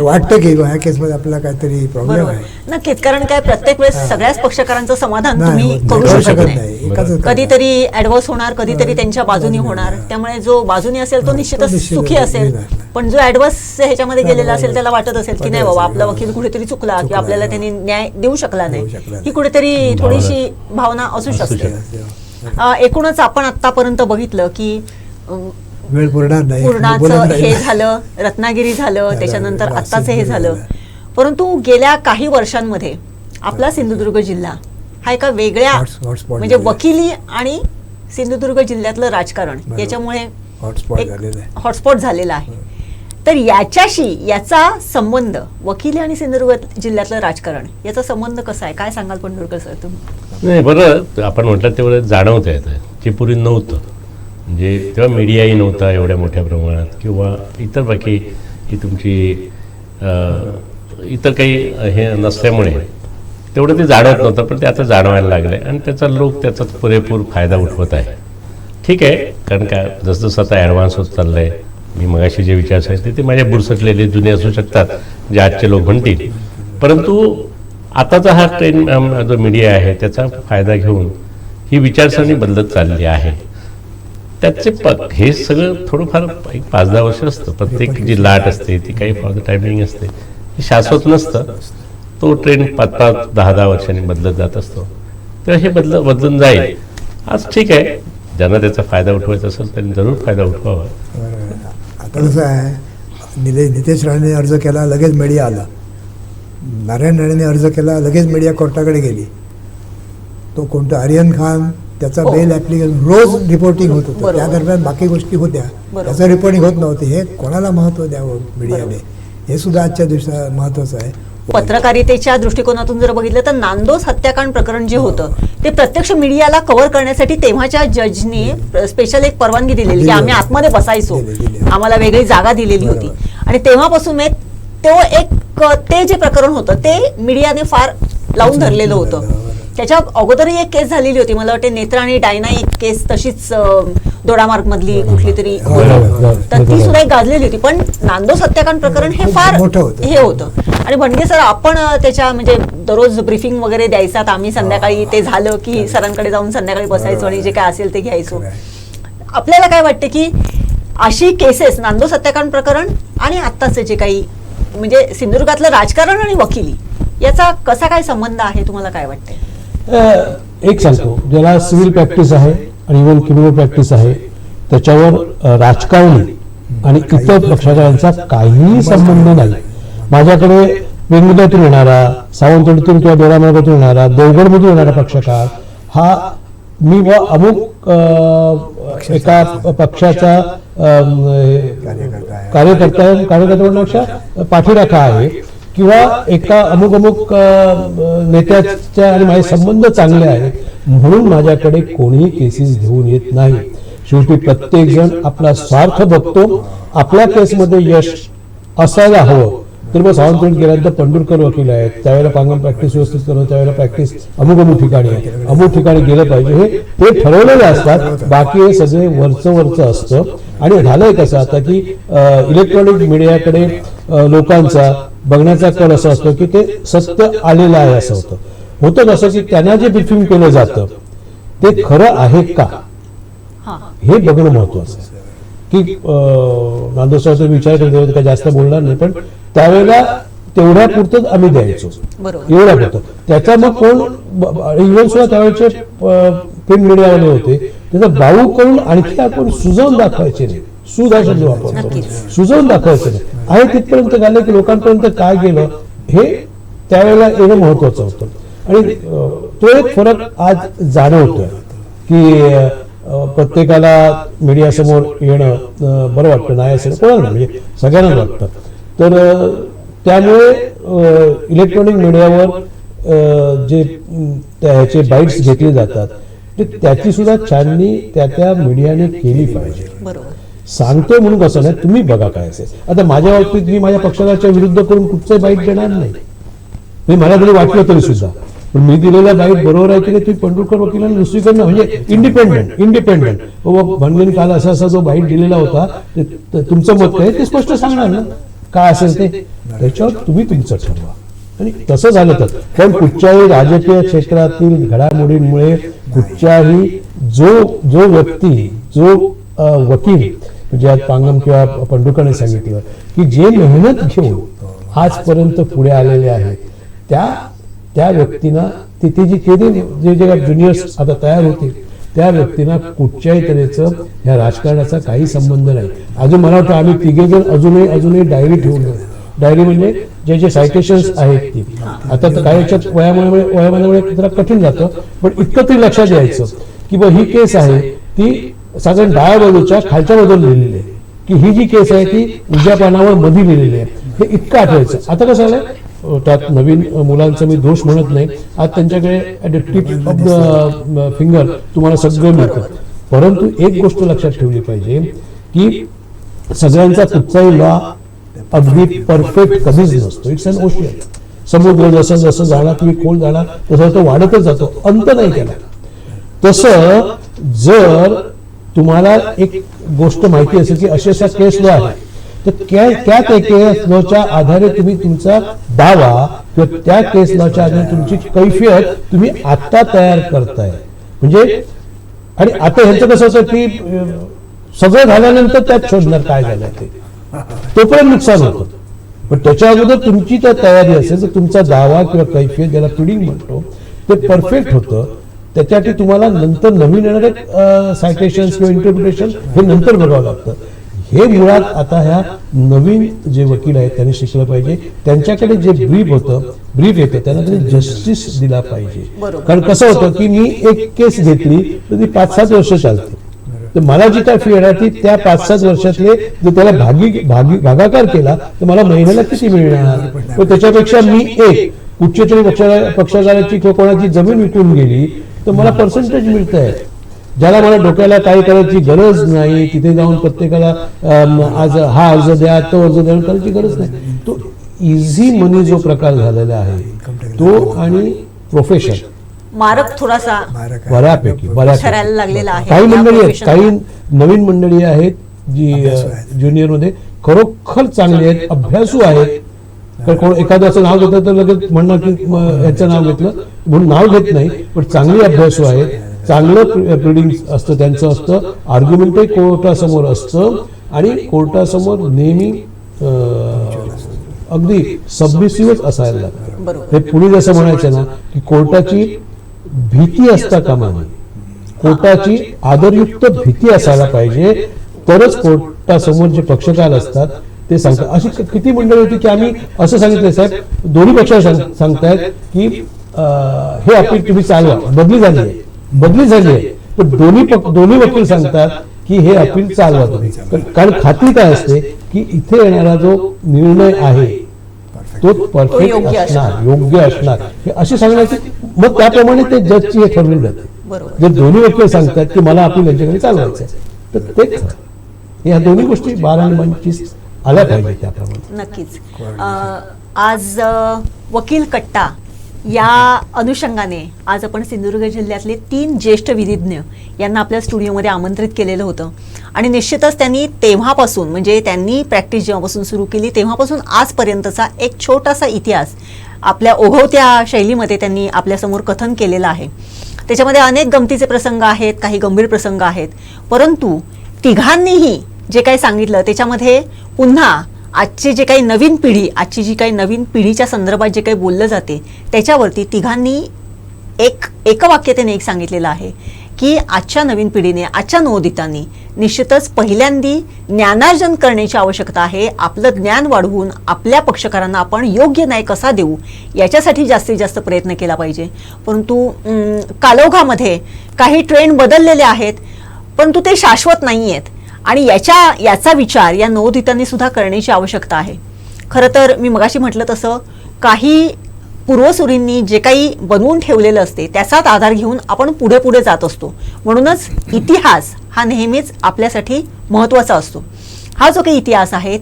वाटतं की ह्या केसमध्ये आपल्याला काहीतरी प्रॉब्लेम आहे. नक्कीच, कारण काय प्रत्येक वेळेस सगळ्याच पक्षकारांचं समाधान तुम्ही करू शकत नाही. कधीतरी ऍडव्हर्स होणार, कधीतरी त्यांच्या बाजूने होणार. त्यामुळे जो बाजूने असेल तो निश्चितच सुखी असेल, पण जो ऍडव्हर्स ह्याच्यामध्ये गेलेला असेल त्याला वाटत असेल की नाही बाबा आपला वकील कुठेतरी चुकला किंवा आपल्याला त्यांनी न्याय देऊ शकला नाही, ही कुठेतरी थोडीशी भावना असू शकते. एकूणच आपण आतापर्यंत बघितलं की वेळ पूर्णाचं हे झालं, रत्नागिरी झालं, त्याच्यानंतर आत्ताचं हे झालं. परंतु गेल्या काही वर्षांमध्ये आपला सिंधुदुर्ग जिल्हा हा एका वेगळ्या म्हणजे वकिली आणि सिंधुदुर्ग जिल्ह्यातलं राजकारण याच्यामुळे एक हॉटस्पॉट झालेला आहे. तर याचा संबंध वकिली आणि सिंधुदुर्ग जिल्ह्यातलं राजकारण याचा संबंध कसा आहे, काय सांगाल पंढरकर सर तुम्ही? नाही, बरं आपण म्हटलं तेवढं जाणवतं येतं, जे पूर्वी नव्हतं. म्हणजे तेव्हा मीडियाही नव्हता एवढ्या मोठ्या प्रमाणात, किंवा इतर बाकी ही तुमची इतर काही हे नसल्यामुळे तेवढं ते जाणवत नव्हतं, पण ते आता जाणवायला लागलं आहे आणि त्याचा लोक त्याचा पुरेपूर फायदा उठवत आहे. ठीक आहे, कारण काय जसं जसं आता ॲडव्हान्स होत चाललं आहे, मी मगाशी जे विचार सांगितले ते माझ्या बुरसटलेले जुने असू शकतात जे आजचे लोक म्हणतील, परंतु आताचा हा ट्रेंड जो मीडिया आहे त्याचा फायदा घेऊन ही विचारसरणी बदलत चालली आहे. त्याचे हे सगळं थोडंफार एक 5-10 वर्ष असतं. प्रत्येक जी लाट असते ती काही फॉर द टायमिंग असते, हे शाश्वत नसतं. तो ट्रेंड 5-10 वर्षांनी बदलत जात असतो. तर हे बदलून जाईल. आज ठीक आहे, ज्यांना त्याचा फायदा उठवायचा असेल त्यांनी जरूर फायदा उठवावा. आता कसं आहे, नितेश राणेने अर्ज केला, लगेच मीडिया आला. नारायण राणेने अर्ज केला, लगेच मीडिया कोर्टाकडे गेली. तो कोणतं आर्यन खान त्याचा बेल ॲप्लिकेशन रोज रिपोर्टिंग होत होतं. त्या दरम्यान बाकी गोष्टी होत्या, त्याचं रिपोर्टिंग होत नव्हते. हे कोणाला महत्त्व द्यावं मीडियाने, हे सुद्धा आजच्या दिवसात महत्त्वाचं आहे. पत्रकारितेच्या दृष्टिकोनातून जर बघितलं तर नांदोस हत्याकांड प्रकरण जे होतं ते प्रत्यक्ष मीडियाला कव्हर करण्यासाठी तेव्हाच्या जजनी स्पेशल एक परवानगी दिलेली की आम्ही आतमध्ये बसायचो, आम्हाला वेगळी जागा दिलेली होती. आणि तेव्हापासून ते जे प्रकरण होतं ते मीडियाने फार लावून धरलेलं होतं. त्याच्या अगोदरही एक केस झालेली होती, मला वाटते नेत्रा आणि डायना एक केस तशीच दोडामार्ग मधली कुठली तरी होती, तर ती सुद्धा एक गाजलेली होती. पण नांदोस हत्याकांड प्रकरण हे फार हे होतं. आणि भणगे सर, आपण त्याच्या म्हणजे दररोज ब्रीफिंग वगैरे द्यायचात, आम्ही संध्याकाळी ते झालं की सरांकडे जाऊन संध्याकाळी बसायचो आणि जे काय असेल ते घ्यायचो. आपल्याला काय वाटते की अशी केसेस, नांदोस हत्याकांड प्रकरण आणि आत्ताचे जे काही म्हणजे सिंधुदुर्गातलं राजकारण आणि वकिली याचा कसा काय संबंध आहे, तुम्हाला काय वाटते? एक सांगतो, ज्याला सिव्हिल प्रॅक्टिस आहे आणि इव्हन क्रिमिनल प्रॅक्टिस आहे त्याच्यावर राजकारणी आणि इतर पक्षकारांचा काहीही संबंध नाही. माझ्याकडे वेंगुर्ल्यातून येणारा, सावंतवाडीतून किंवा दोडामार्गातून येणारा, देवगडमधून येणारा पक्षकार हा मी अमुक एका पक्षाचा कार्यकर्त्यापेक्षा पाठीराखा आहे किंवा एका अमुक नेत्याच्या आणि माझे संबंध चांगले आहेत म्हणून माझ्याकडे कोणीही केसेस घेऊन येत नाही. शेवटी प्रत्येक जण आपला स्वार्थ बघतो. आपल्या केसमध्ये यश असायला हवं. तर मग सावंतवाडीत गेल्यानंतर पंढरकर वकील आहेत, त्यावेळेला पांगम प्रॅक्टिस व्यवस्थित करणं, त्यावेळेला प्रॅक्टिस अमुक ठिकाणी आहे, अमुक ठिकाणी गेलं पाहिजे, हे ते ठरवलेले असतात. बाकी हे सगळे वरचं असतं. आणि झालंय कसं आता की इलेक्ट्रॉनिक मीडियाकडे लोकांचा बघण्याचा कल असा असतो की ते सत्य आलेलं आहे असं होतं कसं की त्यांना जे ब्रीफिंग केलं जातं ते खरं आहे का हे बघणं महत्वाचं आहे. की नांदोसाचा विचार करत काय जास्त बोलणार नाही, पण त्यावेळेला तेवढ्या पुरतच आम्ही द्यायचो, एवढ्या पुरतं. त्याचा मग कोण इव्हन सुद्धा त्यावेळेचे प्रिंट मीडियावाले होते त्याचा बाऊ करून आणखी आपण सुजवून दाखवायचे नाही. सूद हा शब्द वापरतो, सुजवून दाखवायचं नाही. आहे तिथपर्यंत झालं की लोकांपर्यंत काय गेलं हे त्यावेळेला येणं महत्वाचं होतं. आणि तो एक फरक आज जाणवतोय की प्रत्येकाला मीडियासमोर येणं बरं वाटतं, नाही असेल कोणाला म्हणजे सगळ्यांना वाटतं. तर त्यामुळे इलेक्ट्रॉनिक मीडियावर जे ह्याचे बाईट्स घेतले जातात त्याची सुद्धा छाननी त्या मीडियाने केली पाहिजे. सांगतोय म्हणून कसं नाही, तुम्ही बघा काय असेल. आता माझ्या बाबतीत मी माझ्या पक्षाच्या विरुद्ध करून कुठचंही बाईट देणार नाही. मी मला तरी वाटलं तरी सुद्धा, पण मी दिलेला बाईट बरोबर आहे की नाही तुम्ही पंढरकर वकिलांना दुसरीकडनं म्हणजे इंडिपेंडेंट भणगेने काल असा जो बाईट दिलेला होता तुमचं मत आहे ते स्पष्ट सांगणार ना काय असेल ते, त्याच्यावर तुम्ही तुमचं ठरवा. आणि तसं झालं तर पण कुठच्याही राजकीय क्षेत्रातील घडामोडींमुळे कुठच्याही जो व्यक्ती जो वकील म्हणजे आज पांगम किंवा पंढरकरने सांगितलं की जे मेहनत घेऊन आजपर्यंत पुढे आलेले आहेत त्या व्यक्तींना तिथे जे ज्युनियर्स आता तयार होतील त्या व्यक्तींना कुठच्याही तऱ्हेचं ह्या राजकारणाचा काही संबंध नाही. अजून मला वाटतं आम्ही तिघेजण अजूनही डायरी ठेवून डायरी म्हणजे जे सायटेशन्स आहेत ती आता तर काही याच्यात वयामुळे जरा कठीण जातं, पण इतकं तरी लक्षात द्यायचं की ही केस आहे ती साधारण डाव्या बाजूच्या खालच्या बाजूला लिहिलेली आहे. की ही जी केस आहे ती उजव्या पानावर मध्ये लिहिलेली आहे, हे इतकं आठवायचं. आता कसं आलंय, त्यात नवीन मुलांचा मी दोष म्हणत नाही, आज त्यांच्याकडे at the tip of the finger तुम्हाला सगळं मिळतं. परंतु एक गोष्ट लक्षात ठेवली पाहिजे की सगळ्यांचा कुठचाही लॉ अगदी परफेक्ट कधीच नसतो. It's an ocean. समुद्र जसं जसं जाणार तुम्ही खोल जाणार तसं तो वाढतच जातो, अंत नाही त्याला. तसं जर तुम्हाला एक गोष्ट माहिती असेल की अशा केस लॉ आहे, तर त्या केस लॉच्या आधारे तुम्ही तुमचा दावा किंवा त्या केस लॉच्या आधारे तुमची कैफियत तुम्ही आता तयार करताय. म्हणजे आणि आता ह्यांचं कसं असं की सगळं झाल्यानंतर त्यात शोधणार काय झालं ते, तोपर्यंत नुकसान होतं. पण त्याच्या अगोदर तुमची त्या तयारी असेल तर तुमचा दावा किंवा कैफियत, ज्याला प्रिडिंग म्हणतो, ते परफेक्ट होतं. त्याच्यासाठी तुम्हाला नंतर नवीन येणारे सायटेशन किंवा इंटरप्रिटेशन हे नंतर बघावं लागतं. हे मुळात आता ह्या नवीन जे वकील आहेत त्यांनी शिकलं पाहिजे. त्यांच्याकडे जे ब्रीफ येतं त्यांना त्यांनी जस्टिस दिला पाहिजे. कारण कसं होतं की मी एक केस घेतली तर ती 5-7 वर्ष चालते, तर मला जी काय फी येणार ती त्या 5-7 वर्षातले जर त्याला भागाकार केला तर मला महिन्याला किती मिळणार. तर त्याच्यापेक्षा मी एक कुठच्या तरी पक्षकाराची किंवा कोणाची जमीन विकून गेली तर मला पर्सेंटेज मिळत आहे, ज्याला मला डोक्याला काही करायची गरज नाही. तिथे जाऊन प्रत्येकाला आज हा अर्ज द्या तो अर्ज द्या करायची गरज नाही. तो इझी मनी जो प्रकार झालेला आहे तो आणि प्रोफेशन मारक थोडासा बऱ्यापैकी ठरायला लागलेला आहे. काही या मंडळी आहेत, profession काही नवीन मंडळी आहेत जी ज्युनियर मध्ये खरोखर चांगली आहेत, अभ्यासू आहेत. कारण एखाद्याचं नाव घेतलं तर लगेच म्हणणार की याचं नाव घेतलं म्हणून नाव घेत नाही, पण चांगली अभ्यासू आहेत. चांगलं प्रिडिंग असतं त्यांचं असतं, आर्ग्युमेंटही कोर्टासमोर असतं आणि कोर्टासमोर नेहमी अगदी सबमिसिव्हच असायला लागतं. बरोबर. हे पुढे जसं म्हणायचं ना की कोर्टाची भीती असता कामा नये, कोर्टाची आदरयुक्त भीती असायला पाहिजे, तरच कोर्टासमोर जे पक्षकार असतात ते सांगतात. अशी किती मंडळी होती की आम्ही असं सांगितलं साहेब, दोन्ही पक्ष सांगतायत की हे अपील तुम्ही चालवा, बदली झाली आहे, पण दोन्ही वकील सांगतात की हे अपील चालवा तुम्ही. कारण खात्री काय असते की इथे येणारा जो निर्णय आहे तो परफेक्ट असणार, योग्य असणार, हे असे सांगण्याचे. मग त्याप्रमाणे ते जजची हे ठरवली जाते. बरोबर. जर दोन्ही वकील सांगतात की मला अपील यांच्याकडे चालवायचं आहे तर तेच या दोन्ही गोष्टी 12 आणि 25 आल्या पाहिजे त्याप्रमाणे. नक्कीच. आज वकील कट्टा या अनुषंगाने आज आपण सिंधुदुर्ग जिल्ह्यातले 3 ज्येष्ठ विधिज्ञ यांना आपल्या स्टुडिओमध्ये आमंत्रित केलेलं होतं आणि निश्चितच त्यांनी तेव्हापासून म्हणजे त्यांनी प्रॅक्टिस जेव्हापासून सुरू केली तेव्हापासून आजपर्यंतचा एक छोटासा इतिहास आपल्या ओघवत्या शैलीमध्ये त्यांनी आपल्यासमोर कथन केलेलं आहे. त्याच्यामध्ये अनेक गमतीचे प्रसंग आहेत, काही गंभीर प्रसंग आहेत, परंतु तिघांनीही जे काही सांगितलं त्याच्यामध्ये पुन्हा आजची जी काही नवीन पिढीच्या संदर्भात जे काही बोललं जाते त्याच्यावरती तिघांनी एकवाक्यतेने एक सांगितलेलं आहे की आजच्या नवीन पिढीने, आजच्या नवोदितांनी निश्चितच पहिल्यांदी ज्ञानार्जन करण्याची आवश्यकता आहे. आपलं ज्ञान वाढवून आपल्या पक्षकारांना आपण योग्य न्याय कसा देऊ याच्यासाठी जास्तीत जास्त प्रयत्न केला पाहिजे. परंतु कालौघामध्ये काही ट्रेंड बदललेले आहेत, परंतु ते शाश्वत नाही आहेत आणि याचा विचार या नवोदितांनी सुद्धा करण्याची आवश्यकता आहे. खरं तर मी मगाशी म्हटलं तसं काही पूर्वसुरींनी जे काही बनवून ठेवलेलं असते त्याचाच आधार घेऊन आपण पुढे जात असतो. म्हणूनच इतिहास हा नेहमीच आपल्यासाठी महत्त्वाचा असतो. हा जो काही इतिहास आहे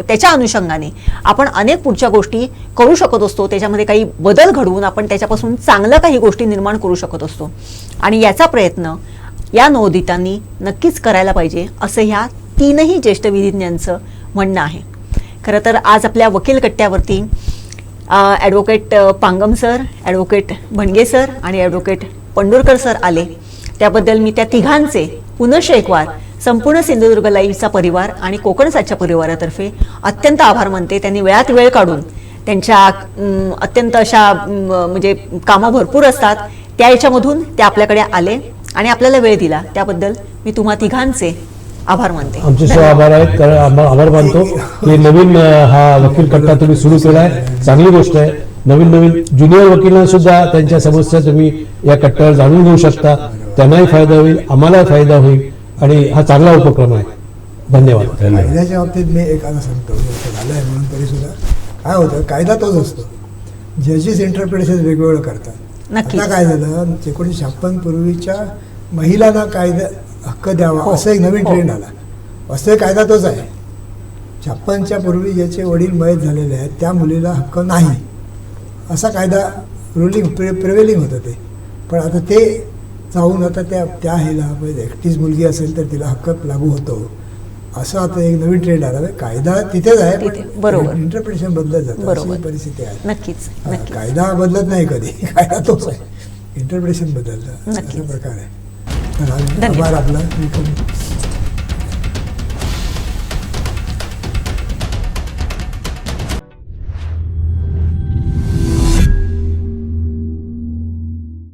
त्याच्या अनुषंगाने आपण अनेक पुढच्या गोष्टी करू शकत असतो. त्याच्यामध्ये काही बदल घडवून आपण त्याच्यापासून चांगल्या काही गोष्टी निर्माण करू शकत असतो आणि याचा प्रयत्न या नवोदितांनी नक्कीच करायला पाहिजे असं ह्या 3ही ज्येष्ठ विधिज्ञांचं म्हणणं आहे. खरं तर आज आपल्या वकील कट्ट्यावरती advocate Pangam sir, advocate Bhanage sir आणि ॲडव्होकेट पंडुरकर सर आले. त्याबद्दल मी त्या तिघांचे पुनश्च एकवार संपूर्ण सिंधुदुर्ग लाईव्हचा परिवार आणि कोकण सातच्या परिवारातर्फे अत्यंत आभार मानते. त्यांनी वेळात वेळ काढून त्यांच्या अत्यंत अशा म्हणजे कामं भरपूर असतात त्या याच्यामधून ते आपल्याकडे आले आणि आपल्याला वेळ दिला. त्याबद्दल मी तुम्हा तिघांचे आभार मानते. आमचे सो आभार आहेत, कारण आभार मानतो की नवीन हा वकील कट्टा तुम्ही सुरू केलाय, चांगली गोष्ट आहे. नवीन ज्युनियर वकिलांना सुद्धा त्यांच्या समस्या तुम्ही या कट्ट्यावर जाणून घेऊ शकता, त्यांनाही फायदा होईल, आम्हालाही फायदा होईल. आणि हा चांगला उपक्रम आहे. धन्यवाद. धन्यवाद. कायद्याच्या बाबतीत मी एक आता सांगतो झालं आहे म्हणून तरी सुद्धा काय होतं, कायदा तोच असतो, जजेस इंटरप्रिटेशन वेगवेगळं करतात. नक्कीच. आता काय झालं, 1956 पूर्वीच्या महिलांना कायदा हक्क द्यावा हो. असं एक नवीन हो. ट्रेंड आला. वास्तविक कायदा तोच आहे. 56च्या पूर्वी ज्याचे वडील मयत झालेले आहेत त्या मुलीला हक्क नाही असा कायदा प्रिवेलिंग होतं ते. पण आता ते जाऊन आता त्या ह्याला एकटीच मुलगी असेल तर तिला हक्क लागू होतो असं आता एक नवीन ट्रेंड आला. कायदा तिथेच आहे तिथे, पण बरोबर. इंटरप्रिटेशन बदलत जातं, बरोबर. अशी परिस्थिती आहे. नक्कीच नक्कीच. कायदा बदलत नाही कधी, कायदा तोच आहे, इंटरप्रिटेशन बदलतं नक्कीच. असा प्रकार आहे. तर धन्यवाद. आभार आपला.